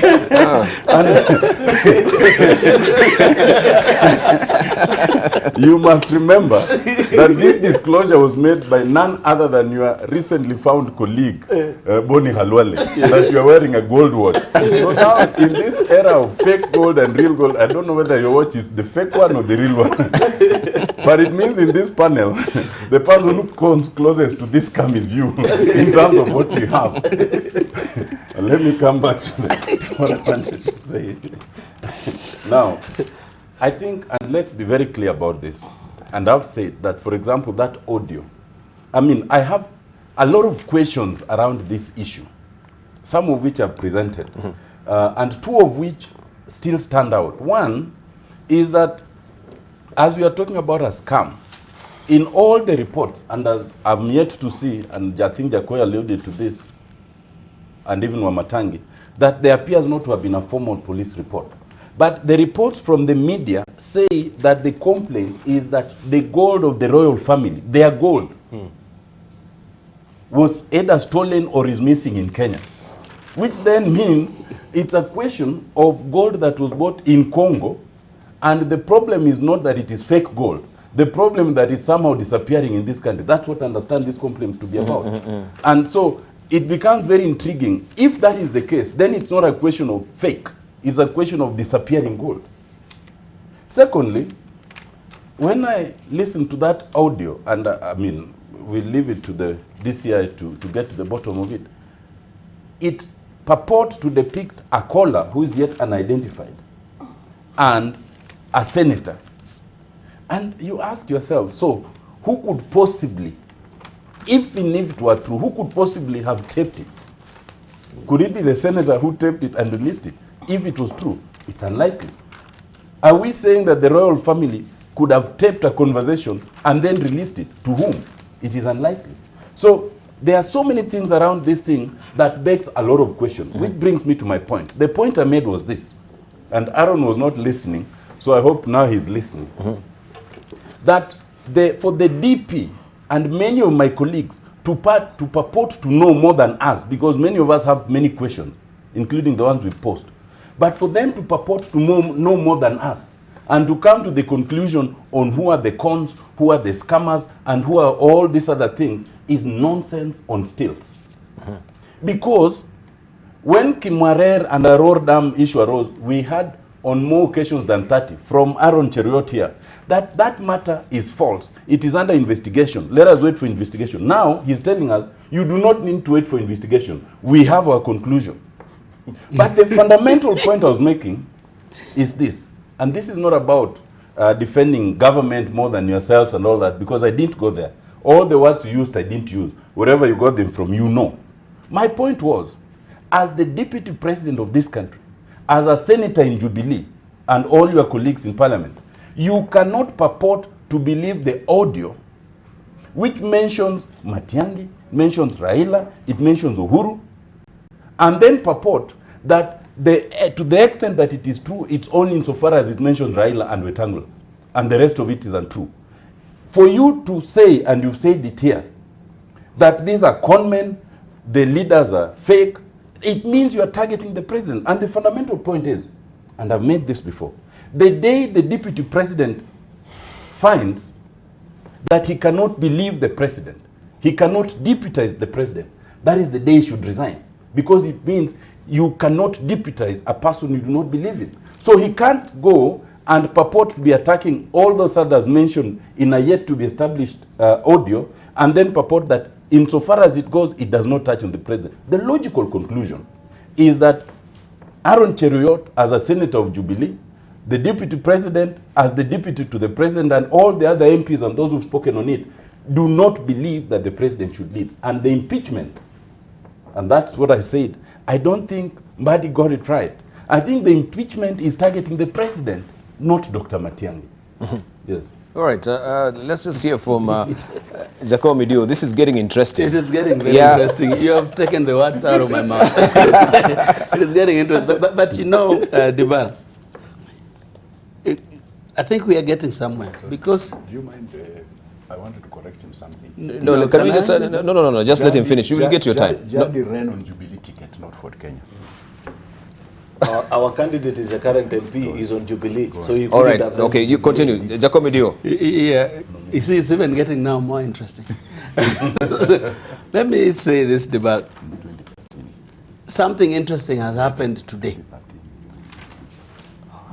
You must remember that this disclosure was made by none other than your recently found colleague, Boni Halwale, that you are wearing a gold watch. So now, in this era of fake gold and real gold, I don't know whether your watch is the fake one or the real one. But it means in this panel, the person who comes closest to this scam is you, in terms of what you have. Let me come back to what I wanted to say. Now, I think, and let's be very clear about this, and I've said that, for example, that audio, I mean, I have a lot of questions around this issue, some of which I've presented, and two of which still stand out. One is that, as we are talking about a scam, in all the reports, and as I'm yet to see, and I think Jakoya alluded to this, and even Wamatangi, that there appears not to have been a formal police report. But the reports from the media say that the complaint is that the gold of the royal family, their gold, was either stolen or is missing in Kenya. Which then means it's a question of gold that was bought in Congo, and the problem is not that it is fake gold. The problem is that it's somehow disappearing in this country. That's what I understand this complaint to be about. And so it becomes very intriguing. If that is the case, then it's not a question of fake. It's a question of disappearing gold. Secondly, when I listen to that audio, and I mean, we'll leave it to the DCI to get to the bottom of it, it purports to depict a caller who is yet unidentified and a senator. And you ask yourself, so who could possibly, if it were true, who could possibly have taped it? Could it be the senator who taped it and released it? If it was true, it's unlikely. Are we saying that the royal family could have taped a conversation and then released it? To whom? It is unlikely. So there are so many things around this thing that begs a lot of questions, which brings me to my point. The point I made was this, and Aaron was not listening, so I hope now he's listening, that for the DP and many of my colleagues to purport to know more than us, because many of us have many questions, including the ones we post, but for them to purport to know more than us and to come to the conclusion on who are the cons, who are the scammers, and who are all these other things is nonsense on stilts. Because when Kimwarer and Aror Dam issue arose, we had on more occasions than 30 from Aaron Cheruiyot here that matter is false. It is under investigation. Let us wait for investigation. Now he's telling us you do not need to wait for investigation. We have our conclusion. But the fundamental point I was making is this, and this is not about defending government more than yourselves and all that, because I didn't go there. All the words you used, I didn't use. Wherever you got them from, you know. My point was, as the deputy president of this country, as a senator in Jubilee, and all your colleagues in parliament, you cannot purport to believe the audio which mentions Matiang'i, mentions Raila, it mentions Uhuru, and then purport that to the extent that it is true, it's only insofar as it mentions Raila and Wetangula, and the rest of it is untrue. For you to say, and you've said it here, that these are conmen, the leaders are fake, it means you are targeting the president. And the fundamental point is, and I've made this before, the day the deputy president finds that he cannot believe the president, he cannot deputize the president, that is the day he should resign. Because it means you cannot deputize a person you do not believe in. So he can't go and purport to be attacking all those others mentioned in a yet to be established audio, and then purport that insofar as it goes, it does not touch on the president. The logical conclusion is that Aaron Cheruiyot, as a senator of Jubilee, the deputy president as the deputy to the president, and all the other MPs and those who've spoken on it, do not believe that the president should lead. And the impeachment, and that's what I said, I don't think Mbadi got it right. I think the impeachment is targeting the president, not Dr. Matiang'i. Yes. All right, let's just hear from Jacob Midio. This is getting interesting. It is getting very interesting. You have taken the words out of my mouth. It is getting interesting. But you know, Debal, I think we are getting somewhere because... Do you mind, I wanted to correct him something. No, can we just... No, just let him finish. You will get your time. Jadi ran on Jubilee ticket, not Ford Kenya. Our candidate is a current MP, he's on Jubilee. So he all right, okay, you continue. Jacob Midio. Yeah, you see, it's even getting now more interesting. Let me say this, Debal. Something interesting has happened today.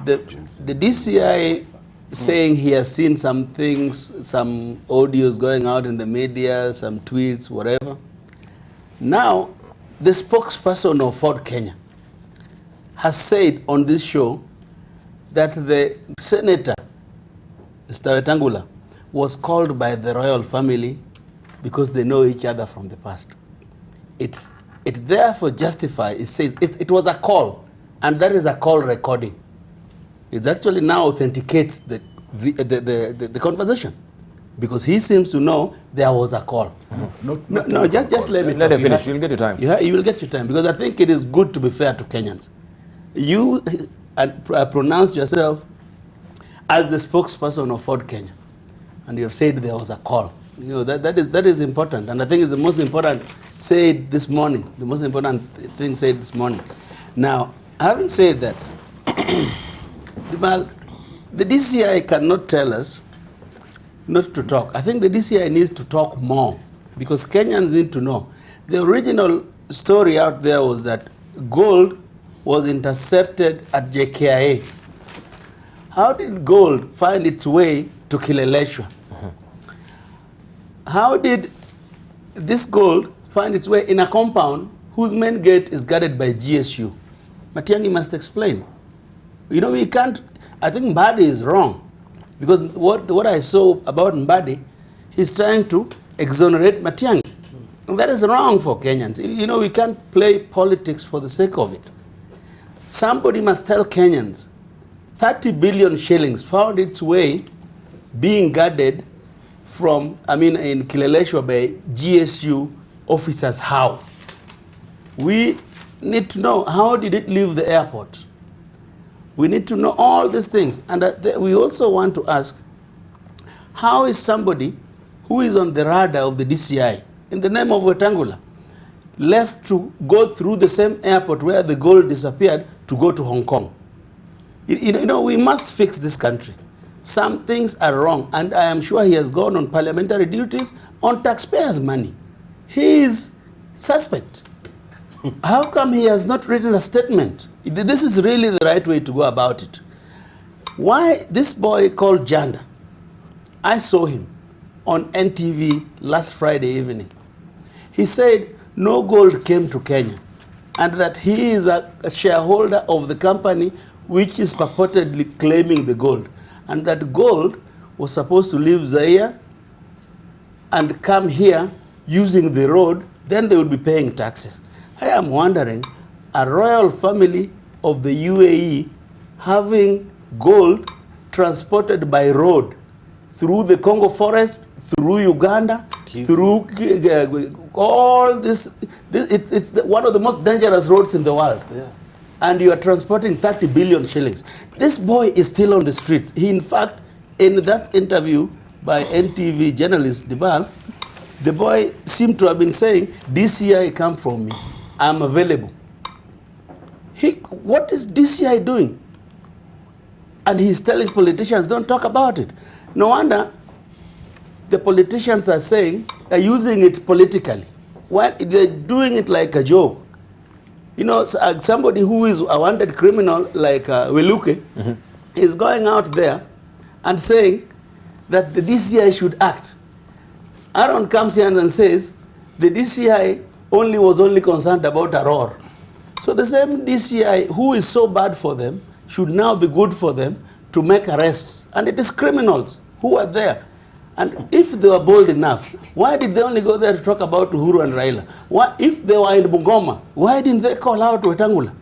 The DCI saying he has seen some things, some audios going out in the media, some tweets, whatever. Now, the spokesperson of Ford Kenya has said on this show that the senator, Mr. Wetangula, was called by the royal family because they know each other from the past. It therefore justifies, it says, it was a call, and that is a call recording. It actually now authenticates the conversation because he seems to know there was a call. No, just let me let him finish. You'll get your time. You will get your time because I think it is good to be fair to Kenyans. You pronounced yourself as the spokesperson of Ford Kenya, and you have said there was a call. You know, that is important, and I think it's the most important said this morning. The most important thing said this morning. Now, having said that, the DCI cannot tell us not to talk. I think the DCI needs to talk more because Kenyans need to know. The original story out there was that gold was intercepted at JKIA. How did gold find its way to Kileleshwa? How did this gold find its way in a compound whose main gate is guarded by GSU? Matiang'i must explain. You know, we can't, I think Mbadi is wrong because what I saw about Mbadi, he's trying to exonerate Matiang'i. And that is wrong for Kenyans. You know, we can't play politics for the sake of it. Somebody must tell Kenyans 30 billion shillings found its way being guarded from, in Kileleshwa by GSU officers. How? We need to know how did it leave the airport. We need to know all these things. And we also want to ask, how is somebody who is on the radar of the DCI in the name of Wetangula left to go through the same airport where the gold disappeared to go to Hong Kong? You know, we must fix this country. Some things are wrong, and I am sure he has gone on parliamentary duties on taxpayers' money. He is suspect. How come he has not written a statement? This is really the right way to go about it. Why this boy called Janda? I saw him on NTV last Friday evening. He said no gold came to Kenya and that he is a shareholder of the company which is purportedly claiming the gold, and that gold was supposed to leave Zaire and come here using the road, then they would be paying taxes. I am wondering, a royal family of the UAE having gold transported by road through the Congo forest, through Uganda, through all this, it's one of the most dangerous roads in the world. Yeah. And you are transporting 30 billion shillings. This boy is still on the streets. He, in fact, in that interview by NTV journalist Debal, the boy seemed to have been saying, DCI come from me, I'm available. What is DCI doing? And he's telling politicians, don't talk about it. No wonder the politicians are saying, they're using it politically. While they're doing it like a joke. You know, somebody who is a wanted criminal like Weluke is going out there and saying that the DCI should act. Aaron comes here and says the DCI was only concerned about Aurora. So the same DCI who is so bad for them should now be good for them to make arrests. And it is criminals who are there. And if they were bold enough, why did they only go there to talk about Uhuru and Raila? Why, if they were in Bungoma, why didn't they call out Wetangula?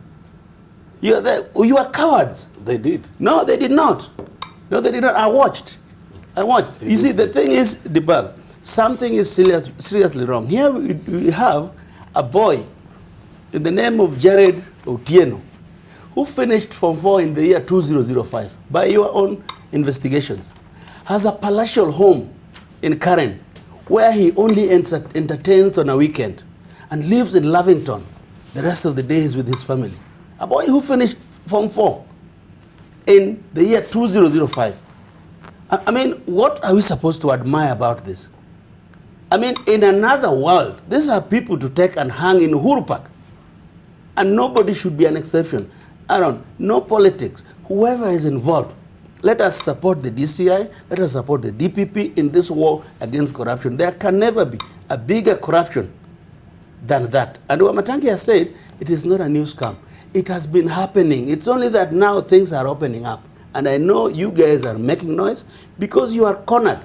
You are cowards. They did. No, they did not. No, they did not. I watched. I watched. You see, the thing is, Debal, something is seriously wrong. Here we have a boy in the name of Jared Otieno, who finished Form 4 in the year 2005, by your own investigations, has a palatial home in Karen, where he only entertains on a weekend, and lives in Lavington the rest of the days with his family. A boy who finished Form 4 in the year 2005. I mean, what are we supposed to admire about this? I mean, in another world, these are people to take and hang in Uhuru Park. And nobody should be an exception. Aaron, no politics. Whoever is involved, let us support the DCI, let us support the DPP in this war against corruption. There can never be a bigger corruption than that. And Wamatangi has said, it is not a new scam. It has been happening. It's only that now things are opening up. And I know you guys are making noise because you are cornered.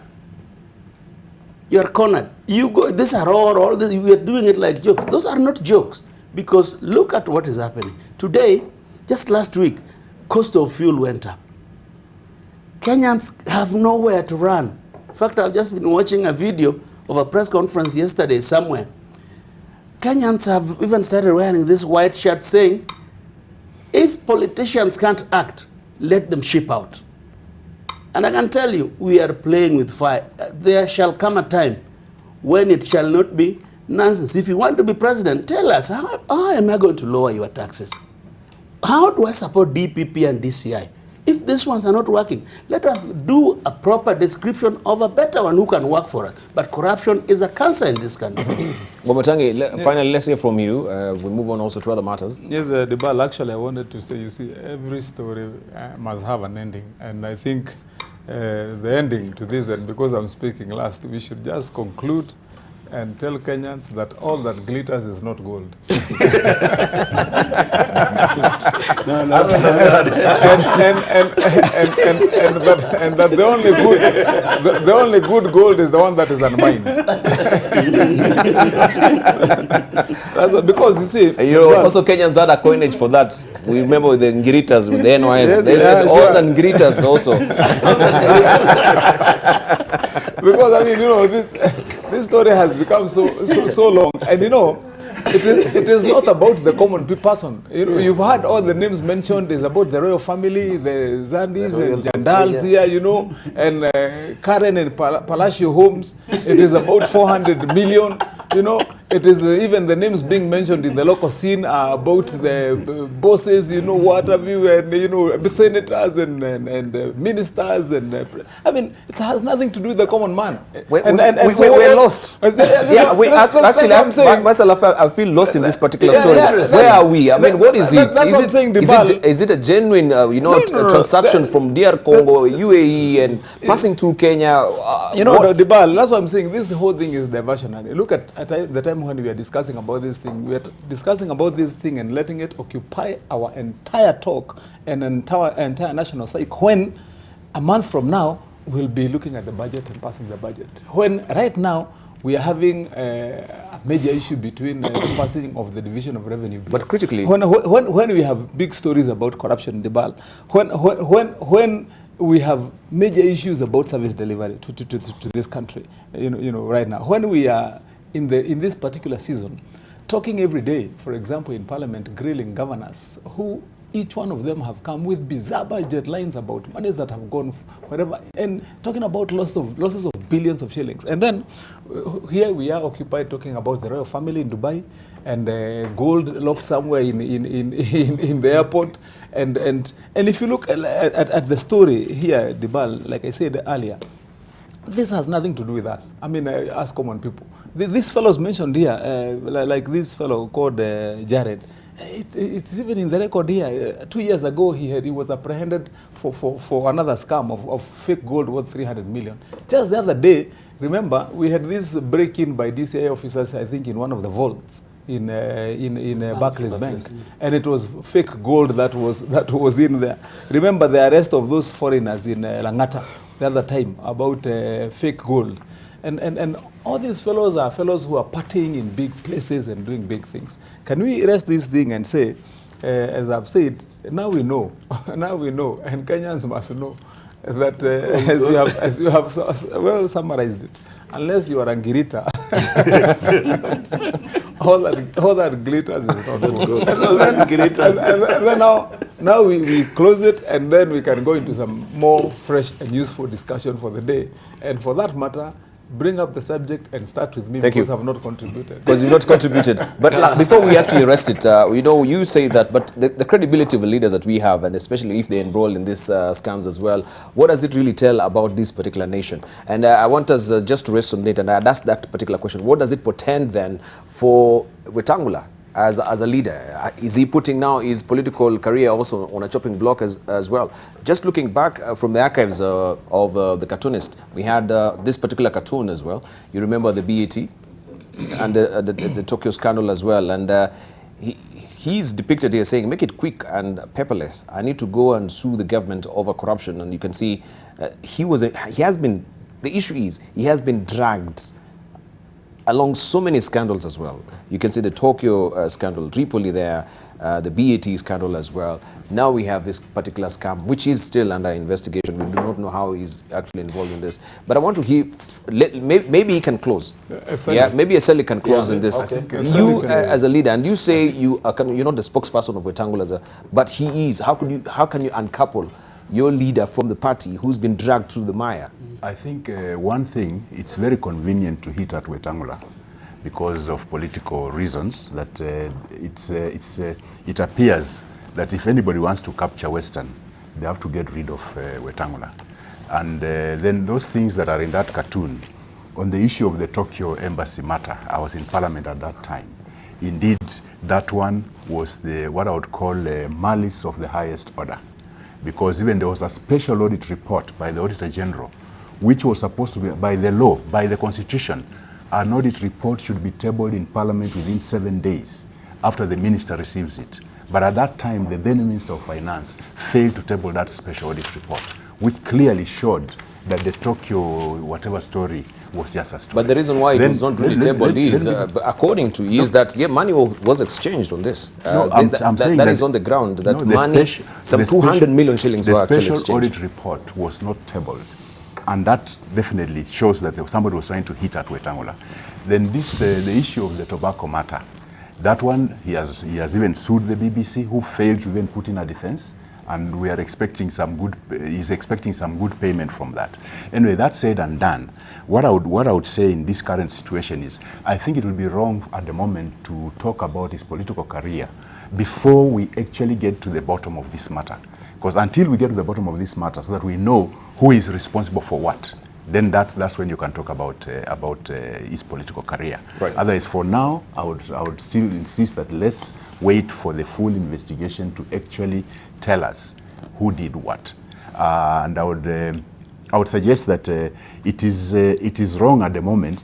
You are cornered. You go, these are all this, you are doing it like jokes. Those are not jokes. Because look at what is happening. Today, just last week, cost of fuel went up. Kenyans have nowhere to run. In fact, I've just been watching a video of a press conference yesterday somewhere. Kenyans have even started wearing this white shirt saying, if politicians can't act, let them ship out. And I can tell you, we are playing with fire. There shall come a time when it shall not be nonsense. If you want to be president, tell us, how am I going to lower your taxes? How do I support DPP and DCI? If these ones are not working, let us do a proper description of a better one who can work for us. But corruption is a cancer in this country. Wamatangi, finally, let's hear from you. We'll move on also to other matters. Yes, Debal, actually, I wanted to say, you see, every story must have an ending. And I think the ending to this, and because I'm speaking last, we should just conclude and tell Kenyans that all that glitters is not gold. And that the only good gold is the one that is unmined. That's because you see, also Kenyans had a coinage for that. We remember with the Ngiritas, with the NYS. Yes, they said all the Ngiritas also. Because I mean, this story has become so long, and it is not about the common person. You've heard all the names mentioned. It's about the royal family, the Zandis and Jandals here, and Karen and Palatial homes. It is about 400 million. It is even the names being mentioned in the local scene are about the bosses, what have you, and senators and ministers, and I mean, it has nothing to do with the common man. We're lost. I feel lost in this particular story. Where are we? I mean, what is it? That's what I'm saying, is it a genuine, transaction from DR Congo, UAE, and passing through Kenya? Debal, that's what I'm saying. This whole thing is diversionary. Look at the time when we are discussing about this thing. We are discussing about this thing and letting it occupy our entire talk and entire national cycle. When a month from now, we'll be looking at the budget and passing the budget. When right now, we are having a major issue between the passing of the division of revenue. But critically, when we have big stories about corruption, Debal, when we have major issues about service delivery to this country, right now, when we are in this particular season, talking every day, for example, in Parliament, grilling governors who each one of them have come with bizarre budget lines about monies that have gone wherever, and talking about losses of billions of shillings. And then here we are occupied talking about the royal family in Dubai and gold locked somewhere in the airport. And if you look at the story here, Debal, like I said earlier, this has nothing to do with us. I mean, us common people. These fellows mentioned here, like this fellow called Jared, it's even in the record here. 2 years ago, he was apprehended for another scam of fake gold worth 300 million. Just the other day, remember, we had this break-in by DCI officers, I think, in one of the vaults in Barclays Bank, and it was fake gold that was in there. Remember the arrest of those foreigners in Langata the other time about fake gold. And all these fellows are fellows who are partying in big places and doing big things. Can we rest this thing and say, as I've said, now we know, and Kenyans must know that as you have well summarized it, unless you are a Ngirita, all that glitters is not good. And then now we close it, and then we can go into some more fresh and useful discussion for the day. And for that matter, bring up the subject and start with me. Thank because you. I've not contributed. Because you've not contributed. But before we actually rest it, you say that, but the credibility of the leaders that we have, and especially if they enroll in these scams as well, what does it really tell about this particular nation? And I want us just to resonate, and I'd ask that particular question. What does it portend then for Wetangula as a leader? Is he putting now his political career also on a chopping block as well? Just looking back from the archives of the cartoonist, we had this particular cartoon as well. You remember the BET and the Tokyo scandal as well. And he's depicted here saying, make it quick and paperless. I need to go and sue the government over corruption. And you can see he has been dragged along so many scandals as well. You can see the Tokyo scandal, Tripoli there, the BAT scandal as well. Now we have this particular scam, which is still under investigation. We do not know how he's actually involved in this. But I want to hear, maybe he can close. Yeah, maybe Eseli can close in this. Okay. You as a leader, and you say you're not the spokesperson of Wetangula, but he is. How can you uncouple your leader from the party who's been dragged through the mire? I think one thing, it's very convenient to hit at Wetangula because of political reasons, that it appears that if anybody wants to capture Western, they have to get rid of Wetangula. And then those things that are in that cartoon, on the issue of the Tokyo embassy matter, I was in Parliament at that time. Indeed, that one was what I would call malice of the highest order, because even there was a special audit report by the Auditor General, which was supposed to be, by the law, by the Constitution, an audit report should be tabled in Parliament within 7 days after the minister receives it. But at that time, the then Minister of Finance failed to table that special audit report, which clearly showed that the Tokyo whatever story was just a story. But the reason why it was not really tabled is, according to you, is that money was exchanged on this. I'm saying that is on the ground, that money, some 200 million shillings were actually exchanged. The special audit report was not tabled. And that definitely shows that somebody was trying to hit at Wetangula. Then the issue of the tobacco matter, that one, he has even sued the BBC, who failed to even put in a defense, and we are expecting he's expecting some good payment from that. Anyway, that said and done, what I would say in this current situation is, I think it would be wrong at the moment to talk about his political career before we actually get to the bottom of this matter. Because until we get to the bottom of this matter, so that we know who is responsible for what, then that's when you can talk about his political career. Right. Otherwise, for now, I would still insist that let's wait for the full investigation to actually tell us who did what. And I would suggest that it is wrong at the moment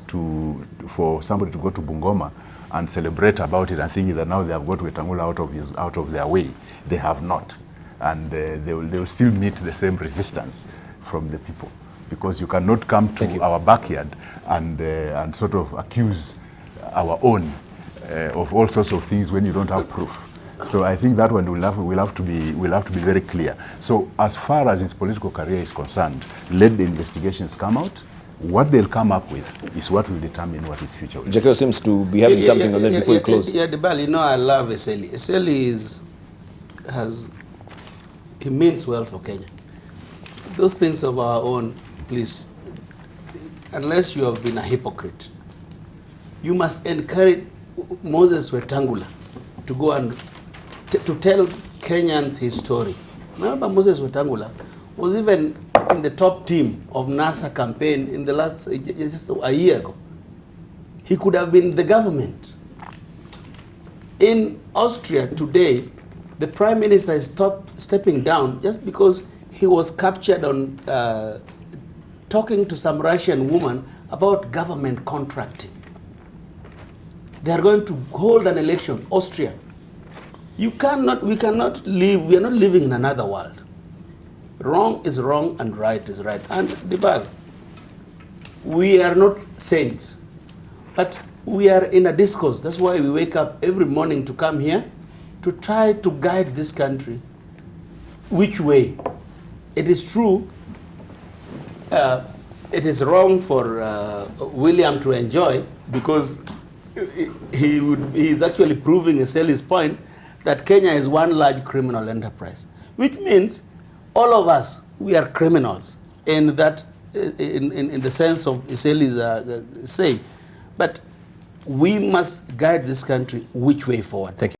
for somebody to go to Bungoma and celebrate about it and think that now they have got Wetangula out of their way. They have not. And they will still meet the same resistance from the people, because you cannot come to our backyard and sort of accuse our own of all sorts of things when you don't have proof. So I think that one we'll have to be very clear. So as far as his political career is concerned, let the investigations come out. What they'll come up with is what will determine what his future will be. Jacob seems to be having something on that before you close. Yeah, Debal, I love Eseli. Eseli he means well for Kenya. Those things of our own, please, unless you have been a hypocrite, you must encourage Moses Wetangula to go and to tell Kenyans his story. Remember, Moses Wetangula was even in the top team of NASA campaign in the last, just a year ago. He could have been the government. In Austria today, the Prime Minister is stepping down just because he was captured on talking to some Russian woman about government contracting. They are going to hold an election, Austria. We cannot live, we are not living in another world. Wrong is wrong and right is right. And Debal, we are not saints, but we are in a discourse. That's why we wake up every morning to come here to try to guide this country. Which way? It is true it is wrong for William to enjoy, because he is actually proving Eseli's point that Kenya is one large criminal enterprise, which means all of us, we are criminals in that, in the sense of Eseli's say. But we must guide this country which way forward. Thank you.